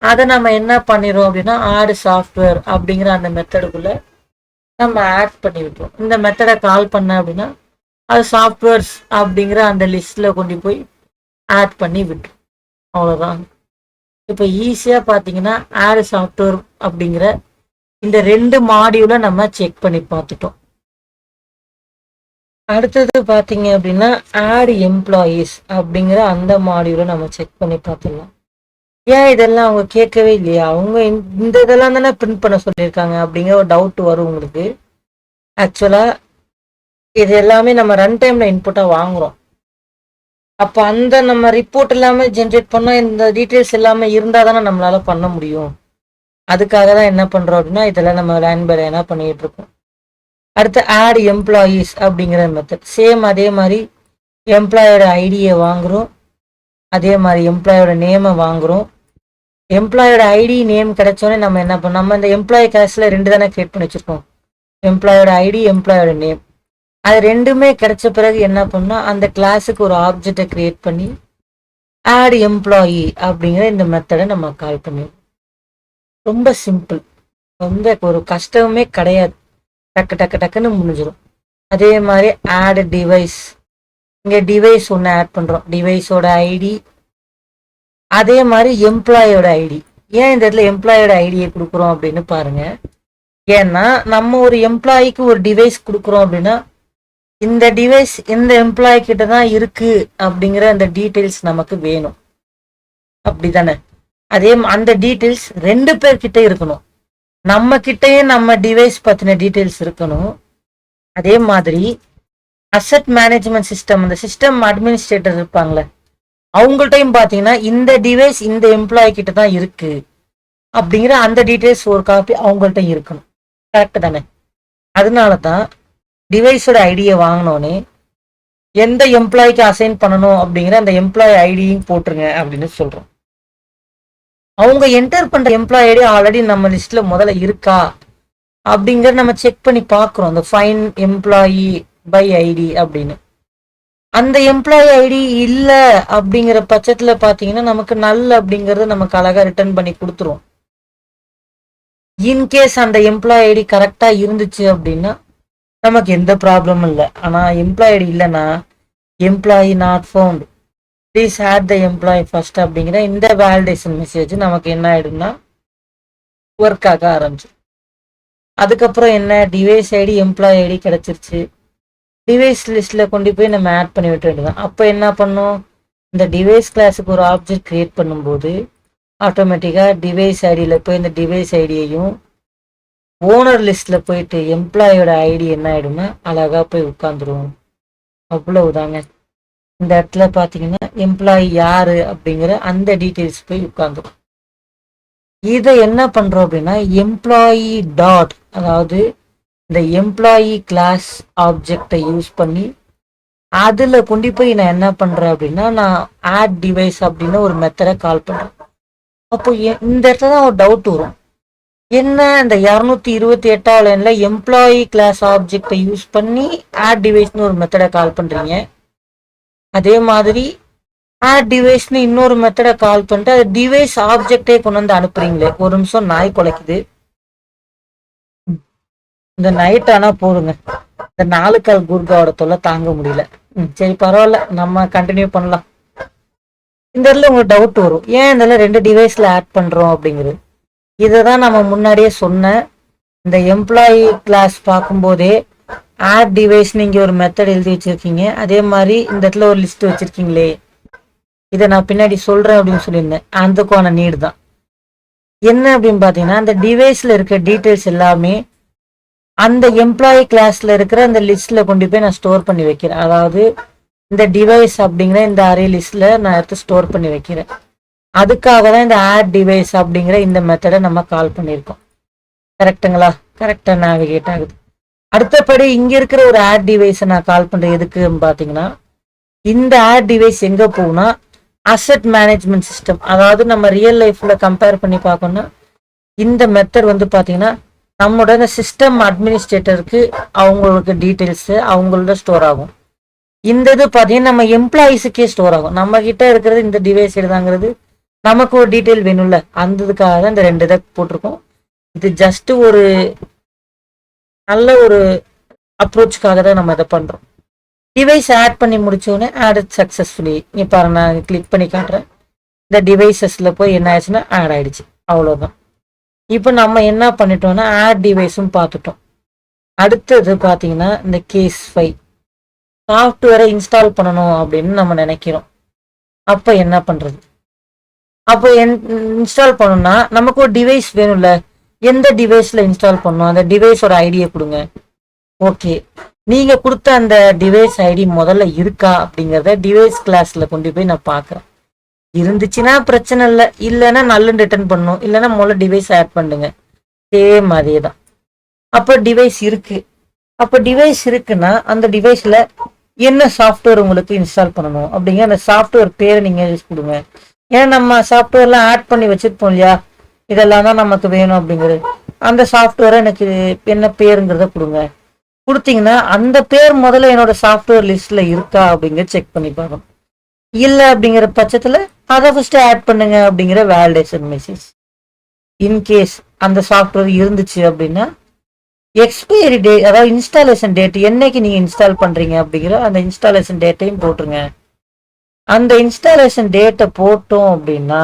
Speaker 1: அதை நம்ம என்ன பண்ணிடுறோம் அப்படின்னா ஆட் சாஃப்ட்வேர் அப்படிங்கிற அந்த மெத்தடுக்குள்ளே நம்ம ஆட் பண்ணி விட்டுருவோம். இந்த மெத்தடை கால் பண்ண அப்படின்னா அது சாஃப்ட்வேர்ஸ் அப்படிங்கிற அந்த லிஸ்ட்டில் கொண்டு போய் ஆட் பண்ணி விட்டுரும். அவ்வளோதான். இப்போ ஈஸியாக பார்த்தீங்கன்னா ஆட் சாஃப்ட்வேர் அப்படிங்கிற இந்த 2 மாடியூலை நம்ம செக் பண்ணி பார்த்துட்டோம். அடுத்தது பார்த்தீங்க அப்படின்னா ஆட் எம்ப்ளாயீஸ் அப்படிங்கிற அந்த மாடியூலை நம்ம செக் பண்ணி பார்த்துடலாம். ஏன் இதெல்லாம் அவங்க கேட்கவே இல்லையா, அவங்க இந்த இதெல்லாம் தானே பிரிண்ட் பண்ண சொல்லியிருக்காங்க அப்படிங்கிற ஒரு டவுட் வரும் உங்களுக்கு. ஆக்சுவலாக இது எல்லாமே நம்ம ரன் டைமில் இன்புட்டாக வாங்குகிறோம். அப்போ அந்த நம்ம ரிப்போர்ட் இல்லாமல் ஜென்ரேட் பண்ணால் இந்த டீட்டெயில்ஸ் இல்லாமல் இருந்தால் தானே நம்மளால் பண்ண முடியும். அதுக்காக தான் என்ன பண்ணுறோம் அப்படின்னா இதெல்லாம் நம்ம லைன் பை லைனாக பண்ணிகிட்டு இருக்கோம். அடுத்து ஆட் எம்ப்ளாயீஸ் அப்படிங்கிற மெத்தட் சேம் அதே மாதிரி எம்ப்ளாயோட ஐடியை வாங்குகிறோம், அதே மாதிரி எம்ப்ளாயோட நேமை வாங்குகிறோம். எம்ப்ளாயோட ஐடி நேம் கிடைச்சோன்னே நம்ம என்ன பண்ணோம், நம்ம இந்த எம்ப்ளாயி கிளாஸில் 2 தானே கிரியேட் பண்ணி வச்சுருக்கோம், எம்ப்ளாயோட ஐடி, எம்ப்ளாயோட நேம். அது 2மே கிடைச்ச பிறகு என்ன பண்ணோம், அந்த கிளாஸுக்கு ஒரு ஆப்ஜெக்டை கிரியேட் பண்ணி ஆட் எம்ப்ளாயி அப்படிங்கிற இந்த மெத்தடை நம்ம கால் பண்ணிடுவோம். ரொம்ப சிம்பிள், ரொம்ப ஒரு கஷ்டமே கிடையாது, டக்குன்னு முடிஞ்சிடும். அதே மாதிரி ஆட் டிவைஸ், இங்கே டிவைஸ் ஒன்று ஆட் பண்ணுறோம், டிவைஸோட ஐடி, அதே மாதிரி எம்ப்ளாயோட ஐடி. ஏன் இந்த இடத்துல எம்ப்ளாயோட ஐடியை கொடுக்குறோம் அப்படின்னு பாருங்க. ஏன்னா நம்ம ஒரு எம்ப்ளாய்க்கு ஒரு டிவைஸ் கொடுக்குறோம் அப்படின்னா இந்த டிவைஸ் இந்த எம்ப்ளாயி கிட்ட தான் இருக்கு அப்படிங்கிற அந்த டீட்டெயில்ஸ் நமக்கு வேணும், அப்படிதானே. அதே அந்த டீட்டெயில்ஸ் 2 பேர்கிட்ட இருக்கணும், நம்ம கிட்டயே நம்ம டிவைஸ் பத்தின டீட்டெயில்ஸ் இருக்கணும். அதே மாதிரி அசெட் மேனேஜ்மெண்ட் சிஸ்டம், அந்த சிஸ்டம் அட்மினிஸ்ட்ரேட்டர் இருப்பாங்களே அவங்கள்ட்டையும் பார்த்தீங்கன்னா இந்த டிவைஸ் இந்த எம்ப்ளாயி கிட்ட தான் இருக்கு அப்படிங்கிற அந்த டீட்டெயில்ஸ் ஒரு காப்பி அவங்கள்ட்ட இருக்கணும். கரெக்டு தானே. அதனால தான் டிவைஸோட ஐடியை வாங்கினோன்னே எந்த எம்ப்ளாய்க்கு அசைன் பண்ணணும் அப்படிங்கிற அந்த எம்ப்ளாயி ஐடியும் போட்டுருங்க அப்படின்னு சொல்கிறோம். அவங்க என்டர் பண்ணுற எம்ப்ளாயி ஐடி ஆல்ரெடி நம்ம லிஸ்ட்டில் முதல்ல இருக்கா அப்படிங்கிறத நம்ம செக் பண்ணி பார்க்குறோம். அந்த ஃபைன் எம்ப்ளாயி பை ஐடி அப்படின்னு அந்த எம்ப்ளாயி ஐடி இல்ல அப்படிங்கிற பட்சத்துல பாத்தீங்கன்னா நமக்கு நல் அப்படிங்கறது நமக்கு அழகா ரிட்டர்ன் பண்ணி கொடுத்துரும். இன்கேஸ் அந்த எம்ப்ளாயி ஐடி கரெக்டா இருந்துச்சு அப்படின்னா நமக்கு எந்த ப்ராப்ளமும் இல்லை. ஆனா எம்ப்ளாயி ஐடி இல்லைன்னா employee not found, please add the employee first அப்படிங்கிற இந்த வேலிடேஷன் மெசேஜ் நமக்கு என்ன ஆயிடும்னா ஒர்க் ஆக ஆரம்பிச்சு. அதுக்கப்புறம் என்ன, டிவைஸ் ஐடி எம்ப்ளாயி ஐடி கிடைச்சிருச்சு. டிவைஸ் லிஸ்ட்ல கொண்டு போய் நம்ம ஆட் பண்ணி விட்டு வேண்டியதான். அப்போ என்ன பண்ணும், இந்த டிவைஸ் கிளாஸுக்கு ஒரு ஆப்ஜெக்ட் கிரியேட் பண்ணும்போது ஆட்டோமேட்டிக்கா டிவைஸ் ஐடியில போய் இந்த டிவைஸ் ஐடியையும் ஓனர் லிஸ்ட்ல போயிட்டு எம்ப்ளாயோட ஐடி என்ன ஆயிடும்னா அழகா போய் உட்காந்துரும். அவ்வளவுதாங்க. இந்த இடத்துல பாத்தீங்கன்னா எம்ப்ளாயி யாரு அப்படிங்கிற அந்த டீட்டெயில்ஸ் போய் உட்காந்துரும். இதை என்ன பண்றோம் அப்படின்னா எம்ப்ளாயி டாட், அதாவது இந்த எம்ப்ளாயி கிளாஸ் ஆப்ஜெக்டை யூஸ் பண்ணி அதுல கொண்டு போய் நான் என்ன பண்றேன் அப்படின்னா நான் ஆட் டிவைஸ் அப்படின்னு ஒரு மெத்தடை கால் பண்றேன். அப்போ இந்த இடத்துல தான் ஒரு டவுட் வரும், என்ன இந்த 228 லைன்ல எம்ப்ளாயி கிளாஸ் ஆப்ஜெக்டை யூஸ் பண்ணி ஆட் டிவைஸ்னு ஒரு மெத்தடை கால் பண்றீங்க, அதே மாதிரி ஆட் டிவைஸ்னு இன்னொரு மெத்தடை கால் பண்ணிட்டு அது டிவைஸ் ஆப்ஜெக்டே கொண்டு வந்து அனுப்புறீங்களே. ஒரு நிமிஷம், நாய் குலைக்குது. இந்த நைட் ஆனா போடுங்க, இந்த 4 கால் குர்காவோட தொல்லை தாங்க முடியல. சரி பரவாயில்ல, நம்ம கண்டினியூ பண்ணலாம். இந்த இடத்துல உங்களுக்கு டவுட் வரும், ஏன் இந்த 2 டிவைஸ்ல ஆட் பண்றோம் அப்படிங்கிறது. இதைதான் நம்ம முன்னாடியே சொன்ன இந்த எம்ப்ளாயி கிளாஸ் பார்க்கும்போதே ஆட் டிவைஸ் நீங்க ஒரு மெத்தட் எழுதி வச்சிருக்கீங்க, அதே மாதிரி இந்த இடத்துல ஒரு லிஸ்ட் வச்சிருக்கீங்களே, இதை நான் பின்னாடி சொல்றேன் அப்படின்னு சொல்லியிருந்தேன். அதுக்கான நீடு தான் என்ன அப்படின்னு பாத்தீங்கன்னா, அந்த டிவைஸ்ல இருக்க டீட்டெயில்ஸ் எல்லாமே அந்த எம்ப்ளாயி கிளாஸ்ல இருக்கிற அந்த லிஸ்ட்ல கொண்டு போய் நான் ஸ்டோர் பண்ணி வைக்கிறேன். அதாவது இந்த டிவைஸ் அப்படிங்கிற இந்த அரே லிஸ்ட்ல நான் எடுத்து ஸ்டோர் பண்ணி வைக்கிறேன். அதுக்காக தான் இந்த ஆட் டிவைஸ் அப்படிங்கிற இந்த மெத்தடை நம்ம கால் பண்ணியிருக்கோம். கரெக்டுங்களா? கரெக்டா நேவிகேட் ஆகுது. அடுத்தபடி இங்க இருக்கிற ஒரு ஆட் டிவைஸை நான் கால் பண்றேன் எதுக்குன்னு பாத்தீங்கன்னா, இந்த ஆட் டிவைஸ் எங்க போகும்னா அசெட் மேனேஜ்மெண்ட் சிஸ்டம். அதாவது நம்ம ரியல் லைஃப்ல கம்பேர் பண்ணி பார்க்கணும்னா இந்த மெத்தட் வந்து பாத்தீங்கன்னா நம்மளோட சிஸ்டம் அட்மினிஸ்ட்ரேட்டருக்கு அவங்களுக்கு டீட்டெயில்ஸ் அவங்களோட ஸ்டோர் ஆகும். இந்த இது பாத்தீங்கன்னா நம்ம எம்ப்ளாயிஸுக்கே ஸ்டோர் ஆகும். நம்ம கிட்ட இருக்கிறது இந்த டிவைஸ் எடுதாங்கிறது நமக்கு ஒரு டீட்டெயில் வேணும்ல, அந்த இதுக்காக தான் இந்த 2 இதை போட்டிருக்கோம். இது ஜஸ்ட் ஒரு நல்ல ஒரு அப்ரோச்சுக்காக தான் நம்ம இதை பண்றோம். டிவைஸ் ஆட் பண்ணி முடிச்சோடனே ஆட் சக்சஸ்ஃபுல்லி, இங்க பாருங்க நான் கிளிக் பண்ணி காட்டுறேன். இந்த டிவைசஸ்ல போய் என்ன ஆயிடுச்சுன்னா ஆட் ஆயிடுச்சு. அவ்வளவுதான். இப்போ நம்ம என்ன பண்ணிட்டோம்னா ஆட் டிவைஸும் பார்த்துட்டோம். அடுத்தது பார்த்தீங்கன்னா இந்த கேஸ் 5 சாஃப்ட்வேரை இன்ஸ்டால் பண்ணணும் அப்படின்னு நம்ம நினைக்கிறோம். அப்போ என்ன பண்றது? அப்போ இன்ஸ்டால் பண்ணணும்னா நமக்கு ஒரு டிவைஸ் வேணும்ல, எந்த டிவைஸ்ல இன்ஸ்டால் பண்ணணும், அந்த டிவைஸோட ஐடியை கொடுங்க. ஓகே, நீங்க கொடுத்த அந்த டிவைஸ் ஐடி முதல்ல இருக்கா அப்படிங்கிறத டிவைஸ் கிளாஸ்ல கொண்டு போய் நான் பார்க்குறேன். இருந்துச்சுன்னா பிரச்சனை இல்லை, இல்லைன்னா நல்ல ரிட்டர்ன் பண்ணும், இல்லைன்னா முதல்ல டிவைஸ் ஆட் பண்ணுங்க. சேம் அதே தான். அப்போ டிவைஸ் இருக்கு. அப்போ டிவைஸ் இருக்குன்னா அந்த டிவைஸ்ல என்ன சாஃப்ட்வேர் உங்களுக்கு இன்ஸ்டால் பண்ணணும் அப்படிங்கிற அந்த சாஃப்ட்வேர் பேரை நீங்க யூஸ் கொடுங்க. ஏன்னா நம்ம சாஃப்ட்வேர்லாம் ஆட் பண்ணி வச்சிருப்போம் இல்லையா, இதெல்லாம் தான் நமக்கு வேணும் அப்படிங்கிறது. அந்த சாஃப்ட்வேரை எனக்கு என்ன பேருங்கிறத கொடுங்க. கொடுத்தீங்கன்னா அந்த பேர் முதல்ல என்னோட சாஃப்ட்வேர் லிஸ்ட்ல இருக்கா அப்படிங்கிற செக் பண்ணி பார்க்கணும். இல்லை அப்படிங்கிற பட்சத்துல அதை ஃபர்ஸ்ட் ஆட் பண்ணுங்க அப்படிங்கிற வேலிடேஷன் மெசேஜ். இன்கேஸ் அந்த சாஃப்ட்வேர் இருந்துச்சு அப்படின்னா எக்ஸ்பைரி டேட், அதாவது இன்ஸ்டாலேஷன் டேட், என்னைக்கு நீங்க இன்ஸ்டால் பண்றீங்க அப்படிங்கிற அந்த இன்ஸ்டாலேஷன் டேட்டையும் போட்டுருங்க. அந்த இன்ஸ்டாலேஷன் டேட்டை போட்டோம் அப்படின்னா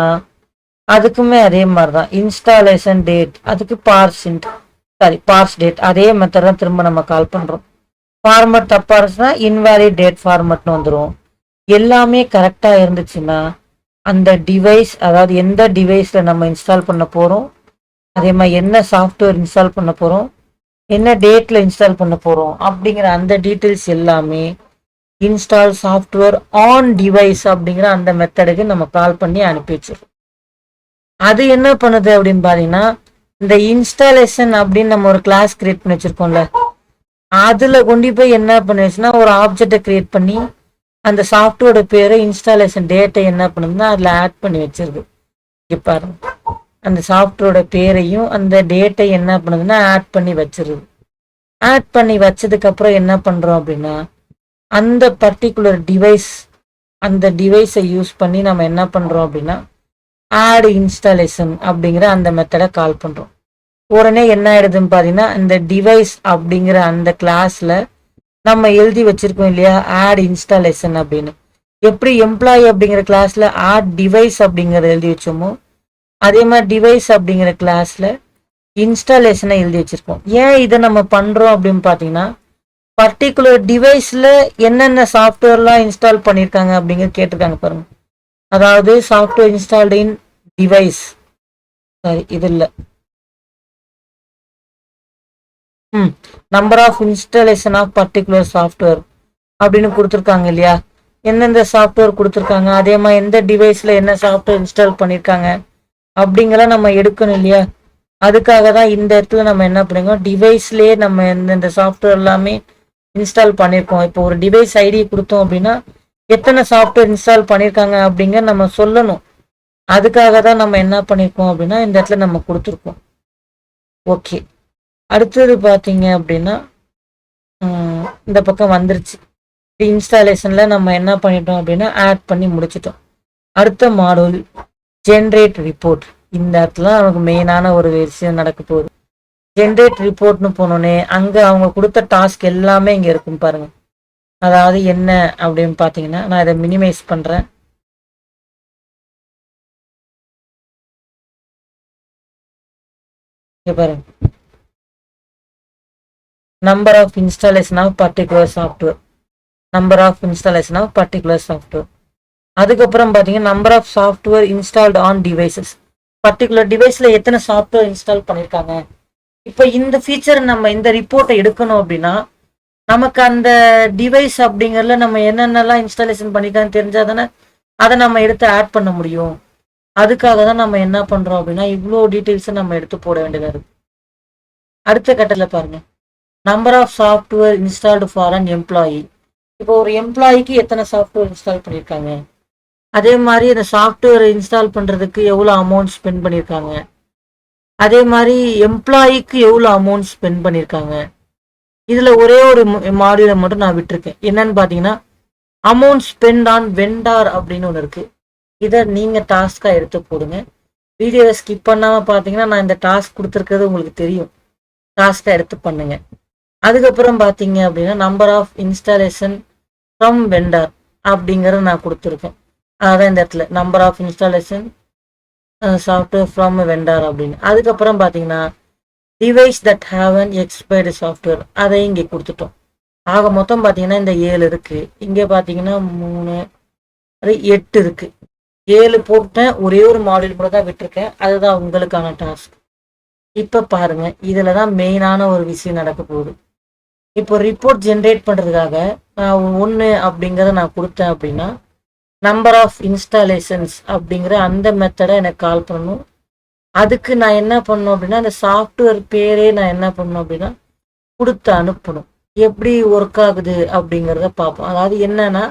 Speaker 1: அதுக்குமே அதே மாதிரி தான் இன்ஸ்டாலேஷன் டேட், அதுக்கு பார்ஸ் டேட், அதே மெத்தட் தான் திரும்ப நம்ம கால் பண்றோம். ஃபார்மட் தப்பா இருந்துச்சுன்னா இன்வாலிட் டேட் ஃபார்மட்னு வந்துடும். எல்லாமே கரெக்டா இருந்துச்சுன்னா அந்த டிவைஸ், அதாவது எந்த டிவைஸ்ல நம்ம இன்ஸ்டால் பண்ண போறோம், அதே மாதிரி என்ன சாஃப்ட்வேர் இன்ஸ்டால் பண்ண போறோம், என்ன டேட்ல இன்ஸ்டால் பண்ண போறோம் அப்படிங்கிற அந்த டீட்டெயில்ஸ் எல்லாமே இன்ஸ்டால் சாஃப்ட்வேர் ஆன் டிவைஸ் அப்படிங்கிற அந்த மெத்தடுக்கு நம்ம கால் பண்ணி அனுப்பி வச்சிருக்கோம். அது என்ன பண்ணுது அப்படின்னு பாத்தீங்கன்னா, இந்த இன்ஸ்டாலேஷன் அப்படின்னு நம்ம ஒரு கிளாஸ் கிரியேட் பண்ணி வச்சிருக்கோம்ல, அதுல கொண்டு போய் என்ன பண்ணிச்சுன்னா ஒரு ஆப்ஜெக்டை கிரியேட் பண்ணி அந்த சாஃப்ட்வேரோட பேரை இன்ஸ்டாலேஷன் டேட்டை என்ன பண்ணுதுன்னா அதுல ஆட் பண்ணி வச்சிருக்கு. இங்க பாருங்க, அந்த சாஃப்ட்வேரோட பேரையும் அந்த டேட்டை என்ன பண்ணுதுன்னா ஆட் பண்ணி வச்சிருது. ஆட் பண்ணி வச்சதுக்கு அப்புறம் என்ன பண்றோம் அப்படின்னா அந்த பர்டிகுலர் டிவைஸ், அந்த டிவைஸை யூஸ் பண்ணி நம்ம என்ன பண்ணுறோம் அப்படின்னா ஆட் இன்ஸ்டாலேஷன் அப்படிங்கிற அந்த மெத்தடை கால் பண்ணுறோம். உடனே என்ன ஆயிடுதுன்னு பார்த்தீங்கன்னா இந்த டிவைஸ் அப்படிங்கிற அந்த கிளாஸில் நம்ம எழுதி வச்சிருக்கோம் இல்லையா ஆட் இன்ஸ்டாலேஷன் அப்படின்னு. எப்படி எம்ப்ளாயி அப்படிங்கிற கிளாஸில் ஆட் டிவைஸ் அப்படிங்கிறத எழுதி வச்சோமோ அதே மாதிரி டிவைஸ் அப்படிங்கிற கிளாஸில் இன்ஸ்டாலேஷனை எழுதி வச்சிருக்கோம். ஏன் இதை நம்ம பண்ணுறோம் அப்படின்னு பார்த்தீங்கன்னா பர்டிகுலர் டிவைஸில் என்னென்ன சாஃப்ட்வேர்லாம் இன்ஸ்டால் பண்ணியிருக்காங்க அப்படிங்கிறது கேட்டிருக்காங்க பாருங்க. அதாவது software installed in device, sorry இது இல்லை, number of installation of particular software அப்படின்னு கொடுத்துருக்காங்க இல்லையா. எந்தெந்த சாஃப்ட்வேர் கொடுத்துருக்காங்க, அதே மாதிரி எந்த டிவைஸில் என்ன சாஃப்ட்வேர் இன்ஸ்டால் பண்ணியிருக்காங்க அப்படிங்கிற நம்ம எடுக்கணும் இல்லையா. அதுக்காக தான் இந்த இடத்துல நம்ம என்ன பண்ணிருக்கோம், டிவைஸ்லேயே நம்ம எந்தெந்த சாஃப்ட்வேர் எல்லாமே இன்ஸ்டால் பண்ணியிருக்கோம். இப்போ ஒரு டிவைஸ் ஐடி கொடுத்தோம் அப்படின்னா எத்தனை சாஃப்ட்வேர் இன்ஸ்டால் பண்ணியிருக்காங்க அப்படிங்கிற நம்ம சொல்லணும். அதுக்காக தான் நம்ம என்ன பண்ணியிருக்கோம் அப்படின்னா இந்த இடத்துல நம்ம கொடுத்துருக்கோம். ஓகே, அடுத்தது பார்த்தீங்க அப்படின்னா இந்த பக்கம் வந்துருச்சு. இன்ஸ்டாலேஷனில் நம்ம என்ன பண்ணிட்டோம் அப்படின்னா ஆட் பண்ணி முடிச்சிட்டோம். அடுத்த மாடல் ஜென்ரேட் ரிப்போர்ட். இந்த இடத்துல நமக்கு மெயினான ஒரு விஷயம் நடக்க போகுது. ஜென்ரேட் ரிப்போர்ட்னு போனோடனே அங்கே அவங்க கொடுத்த டாஸ்க் எல்லாமே இங்கே இருக்கும் பாருங்க. அதாவது என்ன அப்படின்னு பார்த்தீங்கன்னா நான் இதை மினிமைஸ் பண்ணுறேன். இங்கே பாருங்க, number of installation of particular software, number of installation of particular software. அதுக்கப்புறம் பார்த்தீங்கன்னா number of software installed on devices, particular டிவைஸில் எத்தனை சாஃப்ட்வேர் இன்ஸ்டால் பண்ணியிருக்காங்க. இப்போ இந்த ஃபீச்சர் நம்ம இந்த ரிப்போர்ட்டை எடுக்கணும் அப்படின்னா நமக்கு அந்த டிவைஸ் அப்படிங்கிறதுல நம்ம என்னென்னலாம் இன்ஸ்டாலேஷன் பண்ணியிருக்கான்னு தெரிஞ்சால் தானே அதை நம்ம எடுத்து ஆட் பண்ண முடியும். அதுக்காக தான் நம்ம என்ன பண்ணுறோம் அப்படின்னா இவ்வளோ டீட்டெயில்ஸை நம்ம எடுத்து போட வேண்டியதாக இருக்குது. அடுத்த கட்டத்தில் பாருங்கள், number of software installed for an employee. இப்போ ஒரு எம்ப்ளாயிக்கு எத்தனை சாஃப்ட்வேர் இன்ஸ்டால் பண்ணியிருக்காங்க, அதே மாதிரி அந்த சாஃப்ட்வேர் இன்ஸ்டால் பண்ணுறதுக்கு எவ்வளோ அமௌண்ட் ஸ்பெண்ட் பண்ணியிருக்காங்க, அதே மாதிரி எம்ப்ளாயிக்கு எவ்வளோ அமௌண்ட் ஸ்பெண்ட் பண்ணியிருக்காங்க. இதில் ஒரே ஒரு மாடியூலை மட்டும் நான் விட்டுருக்கேன். என்னன்னு பார்த்தீங்கன்னா அமௌண்ட் ஸ்பெண்ட் ஆன் வெண்டார் அப்படின்னு ஒன்று இருக்குது. இதை நீங்கள் டாஸ்க்காக எடுத்து போடுங்க. வீடியோவை ஸ்கிப் பண்ணாமல் பார்த்தீங்கன்னா நான் இந்த டாஸ்க் கொடுத்துருக்கிறது உங்களுக்கு தெரியும். டாஸ்க்காக எடுத்து பண்ணுங்க. அதுக்கப்புறம் பார்த்தீங்க அப்படின்னா number of installation from vendor அப்படிங்கிறத நான் கொடுத்துருக்கேன். அதான் இந்த இடத்துல number of installation software from vendor அப்படின்னு. அதுக்கப்புறம் பார்த்தீங்கன்னா device that have an expired software, அதை இங்கே கொடுத்துட்டோம். ஆக மொத்தம் பார்த்தீங்கன்னா இந்த 7 இருக்குது. இங்கே பார்த்தீங்கன்னா 3 அது 8 இருக்குது. 7 போட்டேன், ஒரே ஒரு மாடியூல் கூட தான் விட்டுருக்கேன். அதுதான் உங்களுக்கான டாஸ்க். இப்போ பாருங்க, இதில் தான் மெயினான ஒரு விஷயம் நடக்க போகுது. இப்போ ரிப்போர்ட் ஜென்ரேட் பண்ணுறதுக்காக நான் 1 அப்படிங்கிறத நான் கொடுத்தேன் அப்படின்னா நம்பர் ஆஃப் இன்ஸ்டாலேஷன்ஸ் அப்படிங்கிற அந்த மெத்தடை எனக்கு கால் பண்ணணும். அதுக்கு நான் என்ன பண்ணணும் அப்படின்னா அந்த சாஃப்ட்வேர் பேரே நான் என்ன பண்ணணும் அப்படின்னா கொடுத்து அனுப்பணும். எப்படி ஒர்க் ஆகுது அப்படிங்கிறத பார்ப்போம். அதாவது என்னன்னா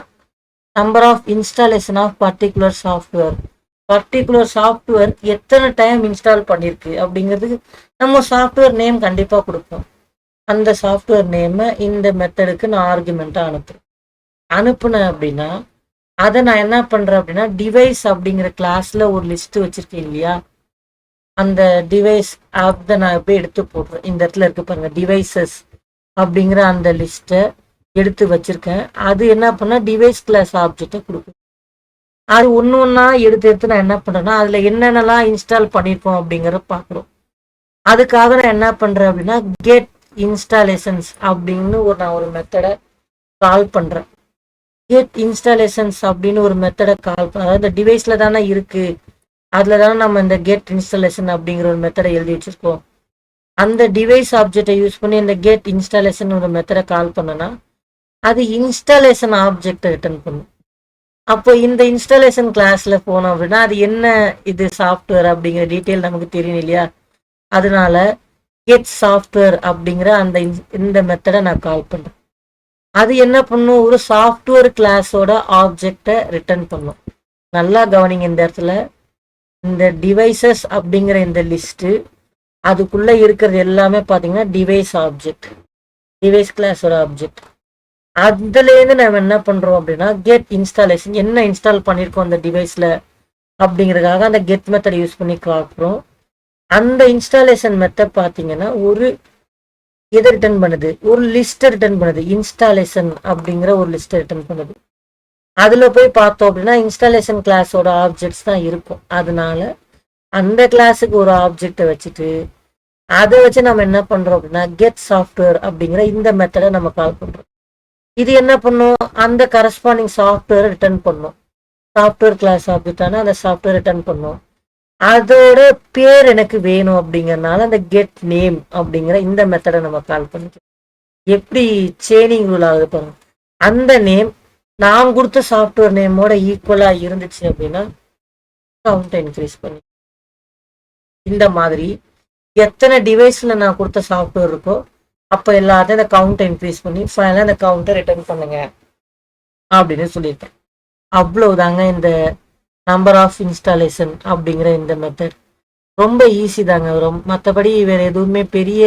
Speaker 1: number of installation of particular software, particular software எத்தனை டைம் இன்ஸ்டால் பண்ணியிருக்கு அப்படிங்கிறதுக்கு நம்ம சாஃப்ட்வேர் நேம் கண்டிப்பாக கொடுப்போம். அந்த சாஃப்ட்வேர் நேமை இந்த மெத்தடுக்கு நான் ஆர்குமெண்ட்டாக அனுப்புனேன் அப்படின்னா அதை நான் என்ன பண்ணுறேன் அப்படின்னா டிவைஸ் அப்படிங்கிற கிளாஸில் ஒரு லிஸ்ட்டு வச்சுருக்கேன் இல்லையா, அந்த டிவைஸ் ஆப் நான் எப்படி எடுத்து போடுறேன். இந்த இடத்துல இருக்கு பாருங்க, டிவைசஸ் அப்படிங்கிற அந்த லிஸ்ட்டை எடுத்து வச்சுருக்கேன். அது என்ன பண்ணால் டிவைஸ் கிளாஸ் ஆப்ஜெக்டை கொடுக்கும். அது ஒன்று ஒன்றா எடுத்து நான் என்ன பண்ணுறேன்னா அதில் என்னென்னலாம் இன்ஸ்டால் பண்ணியிருக்கோம் அப்படிங்கிறத பார்க்குறோம். அதுக்காக நான் என்ன பண்ணுறேன் அப்படின்னா கெட் இன்ஸ்டாலேஷன்ஸ் அப்படின்னு நான் ஒரு மெத்தடை கால் பண்ணுறேன். கெட் இன்ஸ்டாலேஷன்ஸ் அப்படின்னு ஒரு மெத்தடை கால் பண்ண, அதாவது இந்த டிவைஸில் தானே இருக்குது, அதில் தானே நம்ம இந்த கெட் இன்ஸ்டாலேஷன் அப்படிங்கிற ஒரு மெத்தடை எழுதி வச்சுருக்கோம். அந்த டிவைஸ் ஆப்ஜெக்டை யூஸ் பண்ணி இந்த கெட் இன்ஸ்டாலேஷன் ஒரு மெத்தடை கால் பண்ணனா அது இன்ஸ்டாலேஷன் ஆப்ஜெக்டை ரிட்டர்ன் பண்ணும். அப்போ இந்த இன்ஸ்டாலேஷன் கிளாஸில் போனோம் அப்படின்னா அது என்ன இது சாஃப்ட்வேர் அப்படிங்கிற டீட்டெயில் நமக்கு தெரியும் இல்லையா. அதனால கெட் சாஃப்ட்வேர் அப்படிங்கிற அந்த இந்த மெத்தடை நான் கால் பண்ணுறேன். அது என்ன பண்ணும், ஒரு சாஃப்ட்வேர் கிளாஸோட ஆப்ஜெக்டை ரிட்டர்ன் பண்ணும். நல்லா கவனிங்க, இந்த இடத்துல இந்த டிவைசஸ் அப்படிங்கிற இந்த லிஸ்ட்டு அதுக்குள்ளே இருக்கிறது எல்லாமே பார்த்தீங்கன்னா டிவைஸ் ஆப்ஜெக்ட், டிவைஸ் கிளாஸோட ஆப்ஜெக்ட். அதுலேருந்து நம்ம என்ன பண்ணுறோம் அப்படின்னா கெட் இன்ஸ்டாலேஷன் என்ன இன்ஸ்டால் பண்ணியிருக்கோம் அந்த டிவைஸில் அப்படிங்கிறதுக்காக அந்த கெட் மெத்தட் யூஸ் பண்ணி பார்க்குறோம். அந்த இன்ஸ்டாலேஷன் மெத்தட் பார்த்தீங்கன்னா ஒரு எதை ரிட்டர்ன் பண்ணுது, ஒரு லிஸ்ட்டை ரிட்டர்ன் பண்ணுது. இன்ஸ்டாலேஷன் அப்படிங்கிற ஒரு லிஸ்ட்டை ரிட்டர்ன் பண்ணுது. அதில் போய் பார்த்தோம் அப்படின்னா இன்ஸ்டாலேஷன் கிளாஸோட ஆப்ஜெக்ட்ஸ் தான் இருக்கும். அதனால அந்த கிளாஸுக்கு ஒரு ஆப்ஜெக்டை வச்சுட்டு அதை வச்சு நம்ம என்ன பண்ணுறோம் அப்படின்னா கெட் சாஃப்ட்வேர் அப்படிங்கிற இந்த மெத்தடை நம்ம கால் பண்ணுறோம். இது என்ன பண்ணும், அந்த கரஸ்பாண்டிங் சாஃப்ட்வேரை ரிட்டர்ன் பண்ணும். சாஃப்ட்வேர் கிளாஸ் ஆப்ஜெக்டான அந்த சாஃப்ட்வேர் ரிட்டர்ன் பண்ணும். அதோட பேர் எனக்கு வேணும் அப்படிங்கறதுனால அந்த கெட் நேம் அப்படிங்கிற இந்த மெத்தடை நம்ம கால் பண்ணிக்கலாம். எப்படி செயினிங் ரூல் ஆகுது பாருங்க. அந்த நேம் நான் கொடுத்த சாஃப்ட்வேர் நேமோட ஈக்குவலா இருந்துச்சு அப்படின்னா கவுண்டை இன்க்ரீஸ் பண்ணி இந்த மாதிரி எத்தனை டிவைஸ்ல நான் கொடுத்த சாஃப்ட்வேர் இருக்கோ அப்போ எல்லாத்தையும் அந்த கவுண்டை இன்க்ரீஸ் பண்ணி ஃபைனலாக அந்த கவுண்டை ரிட்டர்ன் பண்ணுங்க அப்படின்னு சொல்லியிருக்கேன். அவ்வளவுதாங்க இந்த நம்பர் ஆஃப் இன்ஸ்டாலேஷன் அப்படிங்கிற இந்த மெத்தட். ரொம்ப ஈஸி தாங்க. மற்றபடி வேற எதுவுமே பெரிய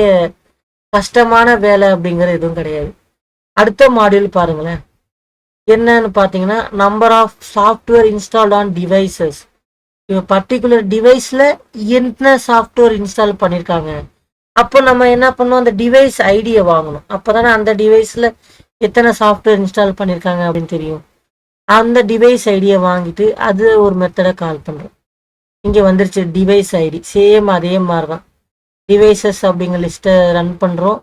Speaker 1: கஷ்டமான வேலை அப்படிங்கிற எதுவும் கிடையாது. அடுத்த மாடியூல் பாருங்களேன். என்னன்னு பார்த்தீங்கன்னா number of software installed on devices. இப்போ பர்டிகுலர் டிவைஸில் என்ன சாஃப்ட்வேர் இன்ஸ்டால் பண்ணியிருக்காங்க, அப்போ நம்ம என்ன பண்ணோம், அந்த டிவைஸ் ஐடியை வாங்கணும். அப்போ தானே அந்த டிவைஸில் எத்தனை சாஃப்ட்வேர் இன்ஸ்டால் பண்ணியிருக்காங்க அப்படின்னு தெரியும். அந்த டிவைஸ் ஐடியை வாங்கிட்டு அது ஒரு மெத்தடை கால் பண்ணுறோம். இங்கே வந்துருச்சு டிவைஸ் ஐடி. சேம் அதே மாதிரி தான் டிவைசஸ் அப்படிங்கிற லிஸ்ட்டை ரன் பண்ணுறோம்.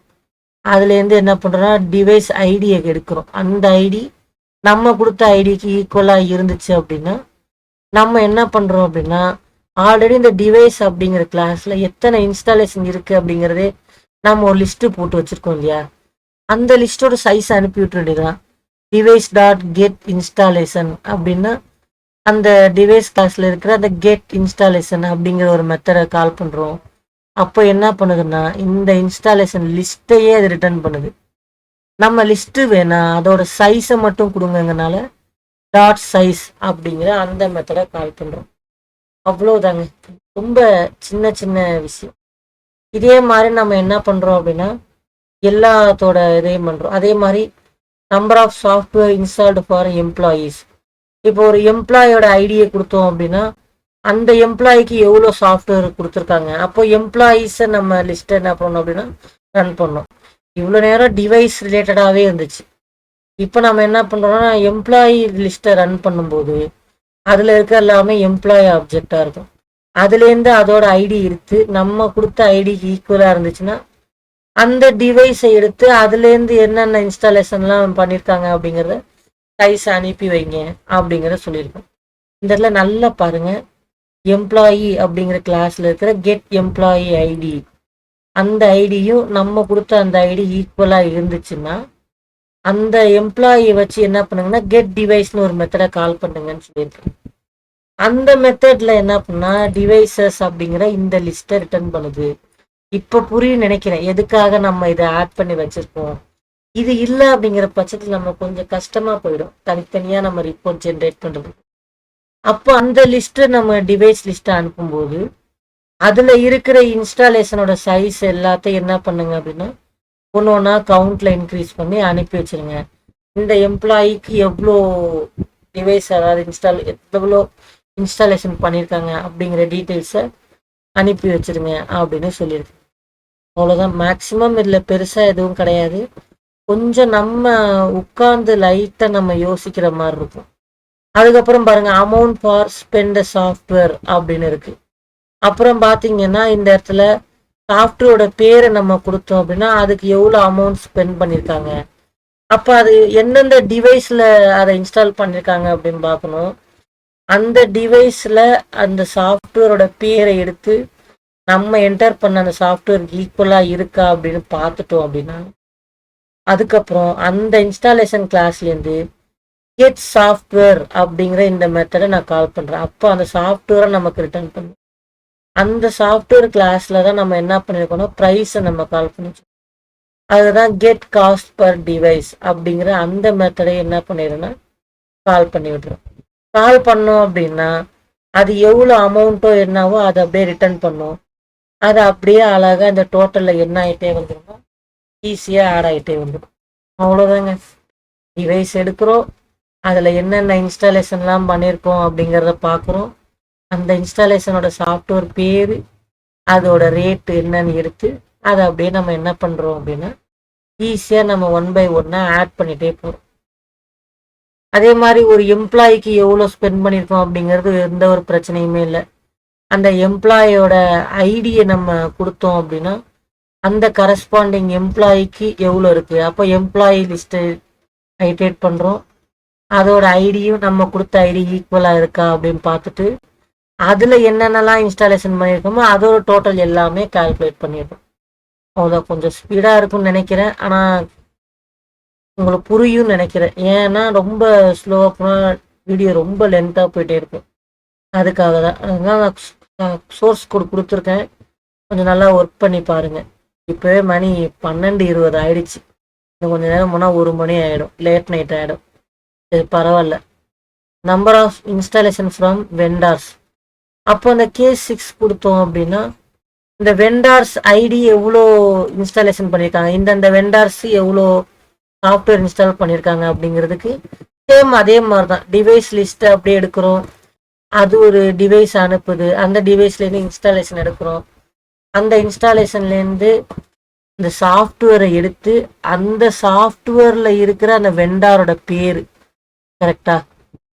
Speaker 1: அதுலேருந்து என்ன பண்ணுறோம்னா டிவைஸ் ஐடியை எடுக்கிறோம். அந்த ஐடி நம்ம கொடுத்த ஐடிக்கு ஈக்குவலாக இருந்துச்சு அப்படின்னா நம்ம என்ன பண்ணுறோம் அப்படின்னா ஆல்ரெடி இந்த டிவைஸ் அப்படிங்கிற கிளாஸில் எத்தனை இன்ஸ்டாலேஷன் இருக்குது அப்படிங்கிறதே நம்ம ஒரு லிஸ்ட்டு போட்டு வச்சுருக்கோம் இல்லையா, அந்த லிஸ்ட்டோட சைஸ் அனுப்பி விட்டு வேண்டியதுதான். டிவைஸ் டாட் கெட் இன்ஸ்டாலேஷன் அப்படின்னா அந்த டிவைஸ் கிளாஸில் இருக்கிற அந்த கெட் இன்ஸ்டாலேஷன் அப்படிங்கிற ஒரு மெத்தடை கால் பண்ணுறோம். அப்போ என்ன பண்ணுதுன்னா இந்த இன்ஸ்டாலேஷன் லிஸ்ட்டையே அது ரிட்டர்ன் பண்ணுது. நம்ம லிஸ்ட்டு வேணாம் அதோட சைஸை மட்டும் கொடுங்கங்கனால டாட் சைஸ் அப்படிங்கிற அந்த மெத்தடை கால் பண்ணுறோம். அவ்வளோதாங்க. ரொம்ப சின்ன சின்ன விஷயம். இதே மாதிரி நம்ம என்ன பண்ணுறோம் அப்படின்னா எல்லாத்தோட இதையும் பண்ணுறோம். அதே மாதிரி number of software installed for employees. இப்போ ஒரு எம்ப்ளாயோட ஐடியை கொடுத்தோம் அப்படின்னா அந்த எம்ப்ளாய்க்கு எவ்வளோ சாஃப்ட்வேர் கொடுத்துருக்காங்க, அப்போ எம்ப்ளாயீஸை நம்ம லிஸ்ட்டை என்ன பண்ணோம் அப்படின்னா ரன் பண்ணோம். இவ்வளோ நேரம் டிவைஸ் ரிலேட்டடாகவே இருந்துச்சு. இப்போ நம்ம என்ன பண்ணுறோம்னா எம்ப்ளாயி லிஸ்ட்டை ரன் பண்ணும்போது அதில் இருக்க எல்லாமே எம்ப்ளாயி ஆப்ஜெக்டாக இருக்கும். அதுலேருந்து அதோட ஐடி எடுத்து நம்ம கொடுத்த ஐடிக்கு ஈக்குவலாக இருந்துச்சுன்னா அந்த டிவைஸை எடுத்து அதுலேருந்து என்னென்ன இன்ஸ்டாலேஷன்லாம் பண்ணியிருக்காங்க அப்படிங்கிறத சைஸ் அனுப்பி வைங்க அப்படிங்கிறத சொல்லியிருக்கோம். இந்த இடத்துல நல்லா பாருங்க, எம்ப்ளாயி அப்படிங்கிற கிளாஸில் இருக்கிற கெட் எம்ப்ளாயி ஐடி அந்த ஐடியும் நம்ம கொடுத்த அந்த ஐடி ஈக்குவலாக இருந்துச்சுன்னா அந்த எம்ப்ளாயியை வச்சு என்ன பண்ணுங்கன்னா கெட் டிவைஸ்னு ஒரு மெத்தடை கால் பண்ணுங்கன்னு சொல்லியிருக்கேன். அந்த மெத்தட்ல என்ன பண்ணா டிவைசஸ் அப்படிங்கிற இந்த லிஸ்ட்டை ரிட்டர்ன் பண்ணுது. இப்போ புரியும் நினைக்கிறேன் எதுக்காக நம்ம இதை ஆட் பண்ணி வச்சிருக்கோம். இது இல்லை அப்படிங்கிற பட்சத்தில் நம்ம கொஞ்சம் கஷ்டமா போயிடும் தனித்தனியாக நம்ம ரிப்போர்ட் ஜென்ரேட் பண்ணுறது. அப்போ அந்த லிஸ்ட்டை நம்ம டிவைஸ் லிஸ்ட்டை அனுப்பும்போது அதில் இருக்கிற இன்ஸ்டாலேஷனோட சைஸ் எல்லாத்தையும் என்ன பண்ணுங்க அப்படின்னா ஒன்று ஒன்றா கவுண்ட்ல இன்க்ரீஸ் பண்ணி அனுப்பி வச்சிருங்க. இந்த எம்ப்ளாயிக்கு எவ்வளோ டிவைஸ் அதாவது எவ்வளோ இன்ஸ்டாலேஷன் பண்ணியிருக்காங்க அப்படிங்கிற டீட்டெயில்ஸை அனுப்பி வச்சிருங்க அப்படின்னு சொல்லியிருக்கு. அவ்வளோதான். மேக்சிமம் இதில் பெருசாக எதுவும் கிடையாது. கொஞ்சம் நம்ம உட்கார்ந்து லைட்டாக நம்ம யோசிக்கிற மாதிரி இருக்கும். அதுக்கப்புறம் பாருங்க அமௌண்ட் ஃபார் ஸ்பெண்ட் சாஃப்ட்வேர் அப்படின்னு இருக்கு. அப்புறம் பார்த்தீங்கன்னா இந்த இடத்துல சாஃப்ட்வேரோட பேரை நம்ம கொடுத்தோம் அப்படின்னா அதுக்கு எவ்வளோ அமௌண்ட் ஸ்பெண்ட் பண்ணியிருக்காங்க, அப்போ அது எந்தெந்த டிவைஸில் அதை இன்ஸ்டால் பண்ணியிருக்காங்க அப்படின்னு பார்க்கணும். அந்த டிவைஸில் அந்த சாஃப்ட்வேரோட பேரை எடுத்து நம்ம என்டர் பண்ண அந்த சாஃப்ட்வேருக்கு ஈக்குவலாக இருக்கா அப்படின்னு பார்த்துட்டோம் அப்படின்னா அதுக்கப்புறம் அந்த இன்ஸ்டாலேஷன் கிளாஸ்லேருந்து கெட் சாஃப்ட்வேர் அப்படிங்கிற இந்த மெத்தடை நான் கால் பண்ணுறேன். அப்போ அந்த சாஃப்ட்வேரை நமக்கு ரிட்டர்ன் பண்ணும். அந்த சாஃப்ட்வேர் கிளாஸில் தான் நம்ம என்ன பண்ணியிருக்கோம்னா ப்ரைஸை நம்ம கால் பண்ணிச்சோம். அதுதான் கெட் காஸ்ட் பர் டிவைஸ் அப்படிங்கிற அந்த மெத்தடை என்ன பண்ணிடுறோன்னா கால் பண்ணி விடுறோம். கால் பண்ணோம் அப்படின்னா அது எவ்வளோ அமௌண்ட்டோ என்னவோ அதை அப்படியே ரிட்டர்ன் பண்ணும். அது அப்படியே அழகாக இந்த டோட்டலில் என்ன ஆகிட்டே வந்துடுமோ ஈஸியாக ஆட் ஆகிட்டே வந்துடும். அவ்வளோதாங்க. டிவைஸ் எடுக்கிறோம், அதில் என்னென்ன இன்ஸ்டாலேஷன்லாம் பண்ணியிருக்கோம் அப்படிங்கிறத பார்க்குறோம். அந்த இன்ஸ்டாலேஷனோட சாஃப்ட்வேர் பேர், அதோட ரேட்டு என்னன்னு எடுத்து அதை அப்படியே நம்ம என்ன பண்ணுறோம் அப்படின்னா ஈஸியாக நம்ம 1 by 1 ஆட் பண்ணிகிட்டே போகிறோம். அதே மாதிரி ஒரு எம்ப்ளாய்க்கு எவ்வளோ ஸ்பெண்ட் பண்ணியிருக்கோம் அப்படிங்கிறது எந்த ஒரு பிரச்சனையுமே இல்லை. அந்த எம்ப்ளாயோட ஐடியை நம்ம கொடுத்தோம் அப்படின்னா அந்த கரஸ்பாண்டிங் எம்ப்ளாய்க்கு எவ்வளோ இருக்குது, அப்போ எம்ப்ளாயி லிஸ்ட்டு ஐட்ரேட் பண்ணுறோம். அதோட ஐடியும் நம்ம கொடுத்த ஐடி ஈக்குவலாக இருக்கா அப்படின்னு பார்த்துட்டு அதில் என்னென்னலாம் இன்ஸ்டாலேஷன் பண்ணியிருக்கோமோ அதோட டோட்டல் எல்லாமே கால்குலேட் பண்ணிடுறோம். அவ்வளோ கொஞ்சம் ஸ்பீடாக இருக்கும்னு நினைக்கிறேன், ஆனால் உங்களுக்கு புரியும்னு நினைக்கிறேன். ஏன்னா ரொம்ப ஸ்லோவாக போனால் வீடியோ ரொம்ப லென்த்தாக போயிட்டே இருக்கும். அதுக்காக தான் அதனால் நான் சோர்ஸ் கோட் கொடுத்துருக்கேன், கொஞ்சம் நல்லா ஒர்க் பண்ணி பாருங்கள். இப்போவே மணி 12:20 ஆயிடுச்சு. இன்னும் கொஞ்சம் நேரம் போனால் 1 மணி ஆகிடும், லேட் நைட் ஆகிடும். சரி பரவாயில்ல. Number of installation from vendors, அப்போ அந்த கேஸ் 6 கொடுத்தோம் அப்படின்னா இந்த வெண்டார்ஸ் ஐடி எவ்வளோ இன்ஸ்டாலேஷன் பண்ணியிருக்காங்க, இந்தந்த வெண்டார்ஸ் எவ்வளோ சாஃப்ட்வேர் இன்ஸ்டால் பண்ணியிருக்காங்க அப்படிங்கிறதுக்கு சேம் அதே மாதிரி தான் டிவைஸ் லிஸ்ட்டை அப்படியே எடுக்கிறோம். அது ஒரு டிவைஸ் அனுப்புது, அந்த டிவைஸ்லேருந்து இன்ஸ்டாலேஷன் எடுக்கிறோம். அந்த இன்ஸ்டாலேஷன்லேருந்து இந்த சாஃப்ட்வேரை எடுத்து அந்த சாஃப்ட்வேரில் இருக்கிற அந்த வெண்டாரோட பேர் கரெக்டாக,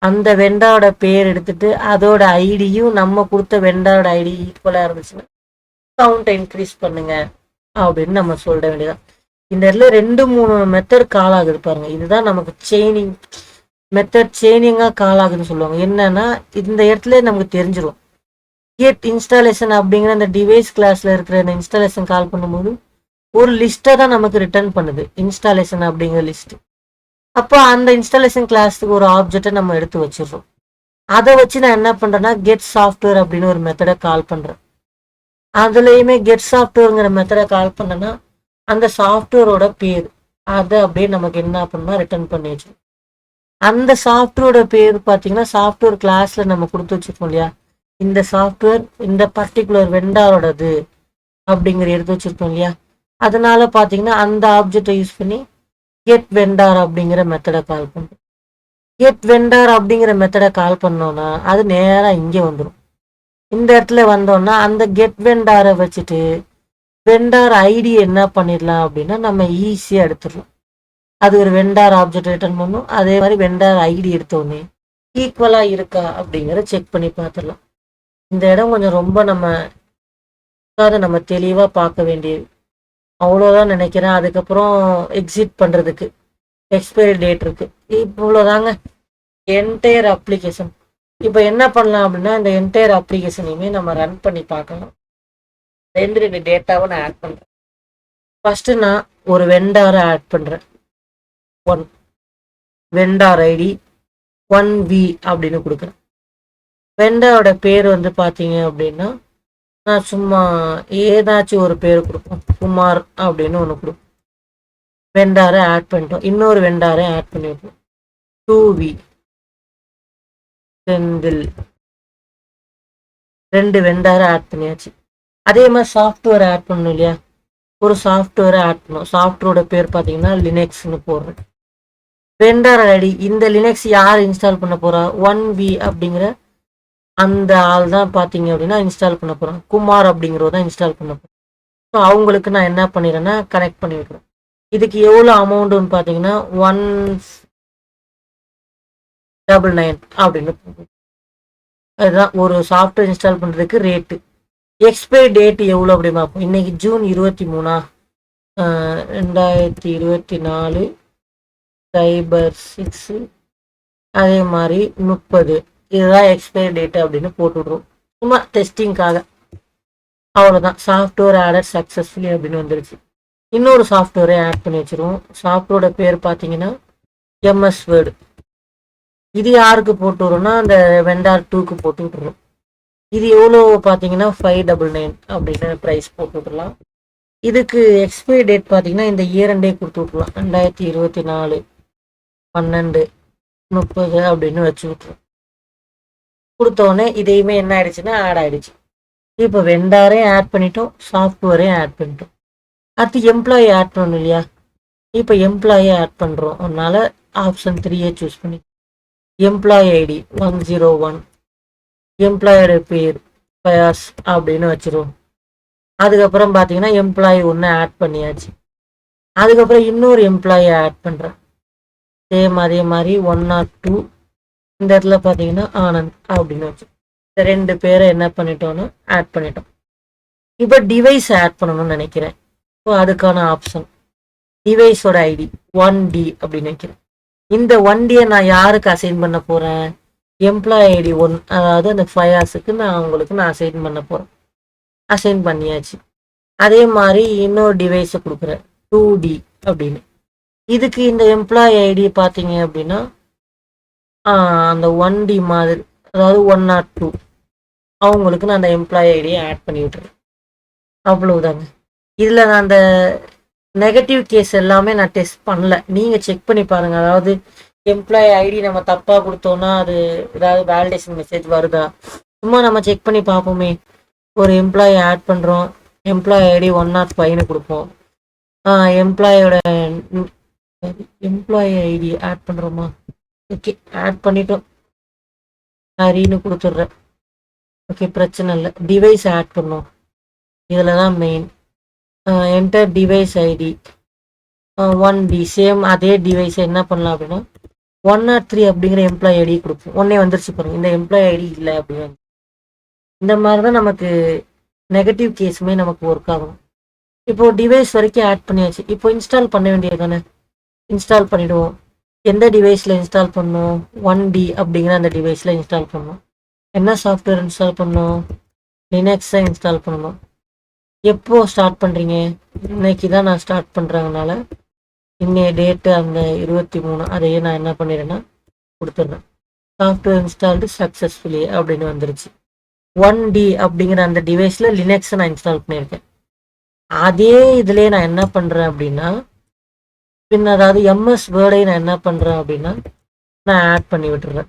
Speaker 1: அந்த வெண்டாரோட பேர் எடுத்துட்டு அதோட ஐடியும் நம்ம கொடுத்த வெண்டாரோட ஐடி ஈக்குவலாக இருந்துச்சுன்னா கவுண்ட்டை இன்க்ரீஸ் பண்ணுங்க அப்படின்னு நம்ம சொல்ல வேண்டியதான். இந்த இடத்துல 2-3 மெத்தட் கால் ஆகுது பாருங்க. இதுதான் நமக்கு செயினிங் மெத்தட், செயினிங்காக கால் ஆகுதுன்னு சொல்லுவாங்க. என்னன்னா இந்த இடத்துல நமக்கு தெரிஞ்சிடும் கெட் இன்ஸ்டாலேஷன் அப்படிங்கிற அந்த டிவைஸ் கிளாஸ்ல இருக்கிற இந்த இன்ஸ்டாலேஷன் கால் பண்ணும்போது ஒரு லிஸ்ட்டை தான் நமக்கு ரிட்டர்ன் பண்ணுது, இன்ஸ்டாலேஷன் அப்படிங்கிற லிஸ்ட். அப்போ அந்த இன்ஸ்டாலேஷன் கிளாஸுக்கு ஒரு ஆப்ஜெக்டை நம்ம எடுத்து வச்சிடுறோம். அதை வச்சு நான் என்ன பண்ணுறேன்னா கெட் சாஃப்ட்வேர் அப்படின்னு ஒரு மெத்தடை கால் பண்ணுறேன். அதுலேயுமே கெட் சாஃப்ட்வேருங்கிற மெத்தடை கால் பண்ணேன்னா அந்த சாஃப்ட்வேரோட பேர் அதை அப்படியே நமக்கு என்ன பண்ணால் ரிட்டர்ன் பண்ணி வச்சிடும். அந்த சாஃப்ட்வேரோட பேர் பார்த்தீங்கன்னா சாஃப்ட்வேர் கிளாஸில் நம்ம கொடுத்து வச்சுருக்கோம் இல்லையா, இந்த சாஃப்ட்வேர் இந்த பர்டிகுலர் வெண்டாரோடது அப்படிங்கிற எடுத்து வச்சுருக்கோம் இல்லையா. அதனால பார்த்தீங்கன்னா அந்த ஆப்ஜெக்டை யூஸ் பண்ணி கெட் வெண்டார் அப்படிங்கிற மெத்தடை கால் பண்ணுறோம். கெட் வெண்டார் அப்படிங்கிற மெத்தடை கால் பண்ணோன்னா அது நேராக இங்கே வந்துடும். இந்த இடத்துல வந்தோன்னா அந்த கெட் வெண்டாரை வச்சுட்டு வெண்டார் ஐடி என்ன பண்ணிடலாம் அப்படின்னா நம்ம ஈஸியாக எடுத்துடலாம். அது ஒரு வெண்டார் ஆப்ஜெக்ட் ரிட்டர்ன் பண்ணும். அதே மாதிரி வெண்டார் ஐடி எடுத்தோடனே ஈக்குவலாக இருக்கா அப்படிங்கிறத செக் பண்ணி பார்த்துடலாம். இந்த இடம் கொஞ்சம் ரொம்ப நம்ம தெளிவாக பார்க்க வேண்டியது, அவ்வளோதான் நினைக்கிறேன். அதுக்கப்புறம் எக்ஸிட் பண்ணுறதுக்கு எக்ஸ்பைரி டேட் இருக்குது. இவ்வளோதாங்க என்டையர் அப்ளிகேஷன். இப்போ என்ன பண்ணலாம் அப்படின்னா இந்த என்டையர் அப்ளிகேஷனையுமே நம்ம ரன் பண்ணி பார்க்கலாம். 2 டேட்டாவை நான் ஆட் பண்ணுறேன். ஃபஸ்ட்டு நான் ஒரு வெண்டாரை ஆட் பண்ணுறேன். 1 வெண்டார் ஐடி 1V அப்படின்னு கொடுக்குறேன். வெண்டாரோட பேர் வந்து பார்த்தீங்க அப்படின்னா நான் சும்மா ஏதாச்சும் ஒரு பேர் கொடுப்போம், குமார் அப்படின்னு ஒன்று கொடுப்போம். வெண்டாரை ஆட் பண்ணிட்டோம். இன்னொரு வெண்டாரை ஆட் பண்ணிவிட்டோம் 2V செந்தில். 2 வெண்டாரை ஆட் பண்ணியாச்சு. அதே மாதிரி சாஃப்ட்வேர் ஆட் பண்ணணும் இல்லையா, ஒரு சாஃப்ட்வேரை ஆட் பண்ணணும். சாஃப்ட்வேரோட பேர் பார்த்தீங்கன்னா லினக்ஸ்னு போடுறேன். வெண்டார் ஐடி இந்த லினக்ஸ் யார் இன்ஸ்டால் பண்ண போகிறா, 1V அப்படிங்கிற அந்த ஆள் தான் பார்த்தீங்க அப்படின்னா இன்ஸ்டால் பண்ண போகிறோம். குமார் அப்படிங்கிறத தான் இன்ஸ்டால் பண்ண போகிறோம். ஸோ அவங்களுக்கு நான் என்ன பண்ணிடுறேன்னா கனெக்ட் பண்ணி விடுறேன். இதுக்கு எவ்வளோ அமௌண்ட்டுன்னு பார்த்தீங்கன்னா 199 அப்படின்னு. அதுதான் ஒரு சாஃப்ட்வேர் இன்ஸ்டால் பண்ணுறதுக்கு ரேட்டு. எக்ஸ்பைரி டேட் எவ்வளோ அப்படி பார்ப்போம். இன்னைக்கு ஜூன் 23, 2024 cyber6 அதே மாதிரி 30 இதுதான் எக்ஸ்பைரி டேட் அப்படின்னு போட்டுவிடுறோம் சும்மா டெஸ்டிங்காக. அவ்வளோதான், சாஃப்ட்வேர் ஆடட் சக்ஸஸ்ஃபுல்லி அப்படின்னு வந்துருச்சு. இன்னொரு சாஃப்ட்வேரை ஆட் பண்ணி வச்சிருவோம். சாஃப்ட்வேரோட பேர் பார்த்தீங்கன்னா MS Word. இது யாருக்கு போட்டு விடுறோம்னா அந்த வெண்டார் 2க்கு போட்டு விட்டுறோம். இது எவ்வளோ பார்த்தீங்கன்னா 599 அப்படின்னு ப்ரைஸ் போட்டு விட்டுலாம். இதுக்கு எக்ஸ்பைரி டேட் பார்த்தீங்கன்னா இந்த இயர் அண்டே கொடுத்து விட்டுலாம், 2024 12/30 அப்படின்னு வச்சு விட்டுரும். கொடுத்தோடனே இதையுமே என்ன ஆயிடுச்சுன்னா ஆட் ஆயிடுச்சு. இப்போ வெண்டாரையும் ஆட் பண்ணிட்டோம், சாஃப்ட்வேரையும் ஆட் பண்ணிட்டோம். அடுத்து எம்ப்ளாயி ஆட் பண்ணணும் இல்லையா, இப்போ எம்ப்ளாயி ஆட் பண்ணுறோம். அதனால ஆப்ஷன் 3 சூஸ் பண்ணி எம்ப்ளாயி ஐடி 101, எம்ப்ளாயோட பேர் ஃபயாஸ் அப்படின்னு வச்சிருவோம். அதுக்கப்புறம் பார்த்தீங்கன்னா எம்ப்ளாயி ஒன்று ஆட் பண்ணியாச்சு. அதுக்கப்புறம் இன்னொரு எம்ப்ளாயை ஆட் பண்ணுறேன். சேம் அதே மாதிரி 102, இந்த இடத்துல பார்த்தீங்கன்னா ஆனந்த் அப்படின்னு வச்சு இந்த 2 பேரை என்ன பண்ணிட்டோம்னா ஆட் பண்ணிட்டோம். இப்போ டிவைஸ் ஆட் பண்ணணும்னு நினைக்கிறேன். ஸோ அதுக்கான ஆப்ஷன் டிவைஸோட ஐடி 1D அப்படின்னு வைக்கிறேன். இந்த 1Dயை நான் யாருக்கு அசைன் பண்ண போகிறேன்? எம்ப்ளாயி ஐடி 1, அதாவது அந்த ஃபயாஸுக்கு நான் அசைன் பண்ண போகிறேன். அசைன் பண்ணியாச்சு. அதே மாதிரி இன்னொரு டிவைஸை கொடுக்குறேன் 2D அப்படின்னு. இதுக்கு இந்த எம்ப்ளாயி ஐடி பார்த்தீங்க அப்படின்னா அந்த 1D மாதிரி, அதாவது 102 அவங்களுக்கு நான் அந்த எம்ப்ளாயி ஐடியை ஆட் பண்ணி விட்டுறேன். அவ்வளவுதாங்க. இதில் நான் அந்த நெகட்டிவ் கேஸ் எல்லாமே நான் டெஸ்ட் பண்ணல, நீங்கள் செக் பண்ணி பாருங்கள். அதாவது எம்ப்ளாயி ஐடி நம்ம தப்பாக கொடுத்தோன்னா அது ஏதாவது வேலிடேஷன் மெசேஜ் வருதா, சும்மா நம்ம செக் பண்ணி பார்ப்போமே. ஒரு எம்ப்ளாயி ஆட் பண்ணுறோம், எம்ப்ளாயி ஐடி 105 கொடுப்போம். எம்ப்ளாயோட எம்ப்ளாயி ஐடி ஆட் பண்ணுறோமா? ஓகே, ஆட் பண்ணிட்டோம். நான் ரீனு கொடுத்துட்றேன். ஓகே, பிரச்சனை இல்லை. டிவைஸ் ஆட் பண்ணோம், இதில் தான் main. Enter device ID 1D, same அதே டிவைஸை என்ன பண்ணலாம் அப்படின்னா 103 அப்படிங்கிற எம்ப்ளாயி ஐடி கொடுப்போம். ஒன்னே வந்துருச்சு பாருங்க, இந்த எம்ப்ளாயி ஐடி இல்லை அப்படின்னு. இந்த மாதிரி தான் நமக்கு நெகட்டிவ் கேஸுமே நமக்கு ஒர்க் ஆகும். இப்போ டிவைஸ் வரைக்கும் ஆட் பண்ணியாச்சு. இப்போ இன்ஸ்டால் பண்ண வேண்டியது தானே, இன்ஸ்டால் பண்ணிவிடுவோம். எந்த டிவைஸில் இன்ஸ்டால் பண்ணணும்? 1D அப்படிங்கிற அந்த டிவைஸில் இன்ஸ்டால் பண்ணணும். என்ன சாஃப்ட்வேர் இன்ஸ்டால் பண்ணணும்? லினக்ஸை இன்ஸ்டால் பண்ணணும். எப்போ ஸ்டார்ட் பண்ணுறீங்க? இன்னைக்கு தான் நான் ஸ்டார்ட் பண்ணுறதுனால இன்னைய டேட்டு அந்த 23, அதையே நான் என்ன பண்ணிடுறேன்னா கொடுத்துட்றேன். சாஃப்ட்வேர் இன்ஸ்டால்டு சக்ஸஸ்ஃபுல்லி அப்படின்னு வந்துருச்சு. 1D அப்படிங்கிற அந்த டிவைஸில் லினக்ஸை நான் இன்ஸ்டால் பண்ணியிருக்கேன். அதே இதுலேயே நான் என்ன பண்ணுறேன் அப்படின்னா அதாவது MS வேர்டை நான் என்ன பண்ணுறேன் அப்படின்னா நான் ஆட் பண்ணி விட்டுறேன்.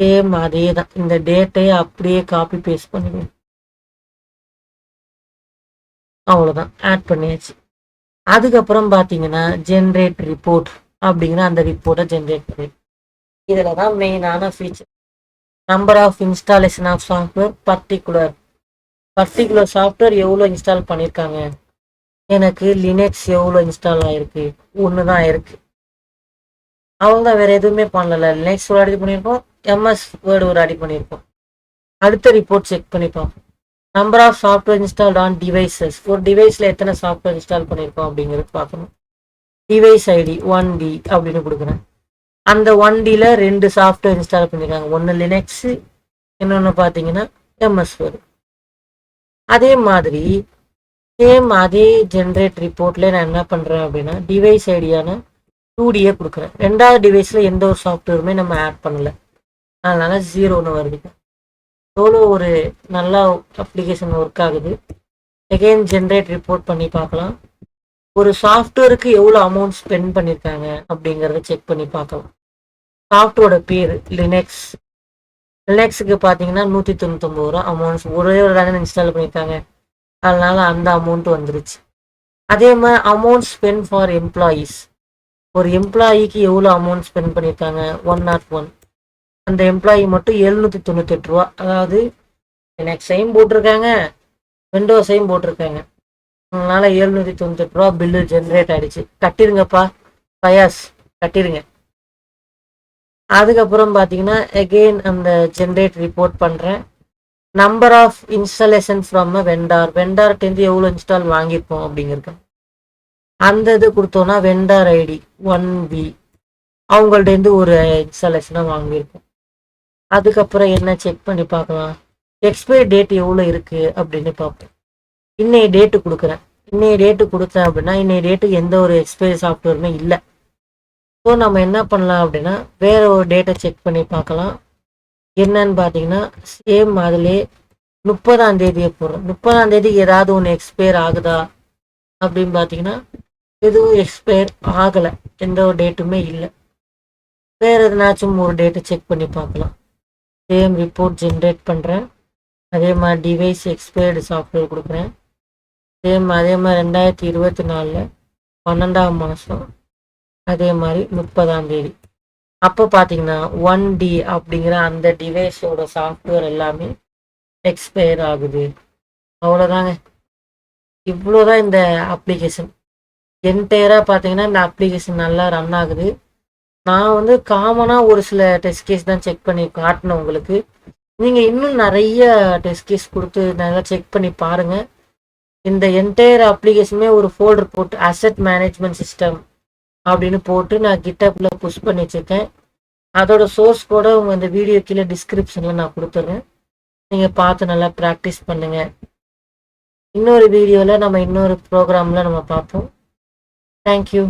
Speaker 1: சேம் அதே தான், இந்த டேட்டையே அப்படியே காப்பி பேஸ்ட் பண்ணிடுவேன். அவ்வளோதான், ஆட் பண்ணியாச்சு. அதுக்கப்புறம் பார்த்தீங்கன்னா ஜென்ரேட் ரிப்போர்ட் அப்படிங்கிற அந்த ரிப்போர்ட்டை ஜென்ரேட் பண்ணி, இதில் தான் மெயினான feature. Number of installation of software, particular software எவ்வளோ இன்ஸ்டால் பண்ணியிருக்காங்க. எனக்கு லினக்ஸ் எவ்வளோ இன்ஸ்டால் ஆகிருக்கு? 1 தான் ஆயிருக்கு. அவ்வளோதான், வேறு எதுவுமே பண்ணல. லினக்ஸ் ஒரு அடி பண்ணியிருக்கோம், MS வேர்டு ஒரு அடி பண்ணியிருக்கோம். அடுத்த ரிப்போர்ட் செக் பண்ணி பார்ப்போம். Number of software installed on devices, ஒரு டிவைஸில் எத்தனை சாஃப்ட்வேர் இன்ஸ்டால் பண்ணியிருக்கோம் அப்படிங்கிறது பார்க்கணும். டிவைஸ் ஐடி 1D அப்படின்னு கொடுக்குறேன். அந்த 1Dயில் 2 சாஃப்ட்வேர் இன்ஸ்டால் பண்ணியிருக்காங்க. ஒன்று லினக்ஸு, இன்னொன்று பார்த்தீங்கன்னா MS வேர்டு. அதே மாதிரி சேம் அதே ஜென்ரேட் ரிப்போர்ட்லேயே நான் என்ன பண்ணுறேன் அப்படின்னா டிவைஸ் ஐடியான 2Dயை கொடுக்குறேன். 2வது டிவைஸில் எந்த ஒரு சாஃப்ட்வேருமே நம்ம ஆட் பண்ணலை, அதனால 0ன்னு வருது. எவ்வளோ ஒரு நல்ல அப்ளிகேஷன் ஒர்க் ஆகுது. எகெயின் ஜென்ரேட் ரிப்போர்ட் பண்ணி பார்க்கலாம். ஒரு சாஃப்ட்வேருக்கு எவ்வளோ அமௌண்ட் ஸ்பெண்ட் பண்ணியிருக்காங்க அப்படிங்கிறத செக் பண்ணி பார்க்கலாம். சாஃப்ட்வேரோட பேர் லினக்ஸுக்கு பார்த்தீங்கன்னா 199 ரூபா அமௌண்ட்ஸ், ஒரே ஒரு தானே இன்ஸ்டால் பண்ணியிருக்காங்க, அதனால அந்த அமௌண்ட் வந்துருச்சு. அதே மாதிரி அமௌண்ட் ஸ்பெண்ட் ஃபார் எம்ப்ளாயீஸ், ஒரு எம்ப்ளாயிக்கு எவ்வளோ அமௌண்ட் ஸ்பெண்ட் பண்ணியிருக்காங்க? 101. அந்த எம்ப்ளாயி மட்டும் 798 ரூபா, அதாவது லினக்ஸையும் போட்டிருக்காங்க, விண்டோஸையும் போட்டிருக்காங்க. அதனால 798 ரூபா பில்லு ஜென்ரேட் ஆகிடுச்சு. கட்டிருங்கப்பா ஃபயாஸ், கட்டிருங்க. அதுக்கப்புறம் பார்த்தீங்கன்னா எகெயின் அந்த ஜென்ரேட் ரிப்போர்ட் பண்ணுறேன். நம்பர் ஆஃப் இன்ஸ்டாலேஷன் ஃப்ரம் வெண்டார்ட்டேருந்து எவ்வளோ இன்ஸ்டால் வாங்கியிருப்போம் அப்படிங்கிறது அந்த இது கொடுத்தோன்னா வெண்டார் ஐடி 1B அவங்கள்டேருந்து ஒரு இன்ஸ்டாலேஷனாக வாங்கியிருப்போம். அதுக்கப்புறம் என்ன செக் பண்ணி பார்க்கலாம், எக்ஸ்பைரி டேட் எவ்வளோ இருக்குது அப்படின்னு பார்ப்போம். இன்னைய டேட்டு கொடுக்குறேன். இன்னைய டேட்டு கொடுத்தேன் அப்படின்னா இன்னைய டேட்டுக்கு எந்த ஒரு எக்ஸ்பைரி சாஃப்ட்வேருமே இல்லை. ஸோ நம்ம என்ன பண்ணலாம் அப்படின்னா வேற ஒரு டேட்டை செக் பண்ணி பார்க்கலாம். என்னன்னு பார்த்தீங்கன்னா சேம் அதிலே 30ஆம் தேதியை போடுறோம். 30ஆம் தேதிக்கு ஏதாவது ஒன்று எக்ஸ்பயர் ஆகுதா அப்படின்னு பார்த்தீங்கன்னா எதுவும் எக்ஸ்பயர் ஆகலை, எந்த ஒரு டேட்டுமே இல்லை. வேறு எதுனாச்சும் ஒரு டேட்டை செக் பண்ணி பார்க்கலாம். சேம் ரிப்போர்ட் ஜென்ரேட் பண்ணுறேன். அதே மாதிரி டிவைஸ் எக்ஸ்பயர்டு சாஃப்ட்வேர் கொடுக்குறேன். சேம் அதே மாதிரி 2024 12ஆம் மாதம், அதே மாதிரி 30ஆம் தேதி அப்போ பார்த்தீங்கன்னா 1D அப்படிங்கிற அந்த டிவைஸோட சாஃப்ட்வேர் எல்லாமே எக்ஸ்பயர் ஆகுது. அவ்வளோதாங்க. இவ்வளோதான் இந்த அப்ளிகேஷன். என்டையராக பார்த்தீங்கன்னா இந்த அப்ளிகேஷன் நல்லா ரன் ஆகுது. நான் வந்து காமனாக ஒரு சில டெஸ்ட் கேஸ் தான் செக் பண்ணி காட்டினேன் உங்களுக்கு. நீங்கள் இன்னும் நிறைய டெஸ்ட் கேஸ் கொடுத்து நல்லா செக் பண்ணி பாருங்கள். இந்த என்டையர் அப்ளிகேஷனுமே ஒரு ஃபோல்டர் போட்டு அசெட் மேனேஜ்மெண்ட் சிஸ்டம் அப்படின்னு போட்டு நான் கிட்டப்பில் புஷ் பண்ணி வச்சுருக்கேன். அதோட சோர்ஸ் கூட உங்கள் இந்த வீடியோ கீழே டிஸ்கிரிப்ஷனில் நான் கொடுத்துட்றேன். நீங்கள் பார்த்து நல்லா ப்ராக்டிஸ் பண்ணுங்கள். இன்னொரு வீடியோவில் நம்ம இன்னொரு ப்ரோக்ராமில் நம்ம பார்ப்போம். தேங்க்யூ.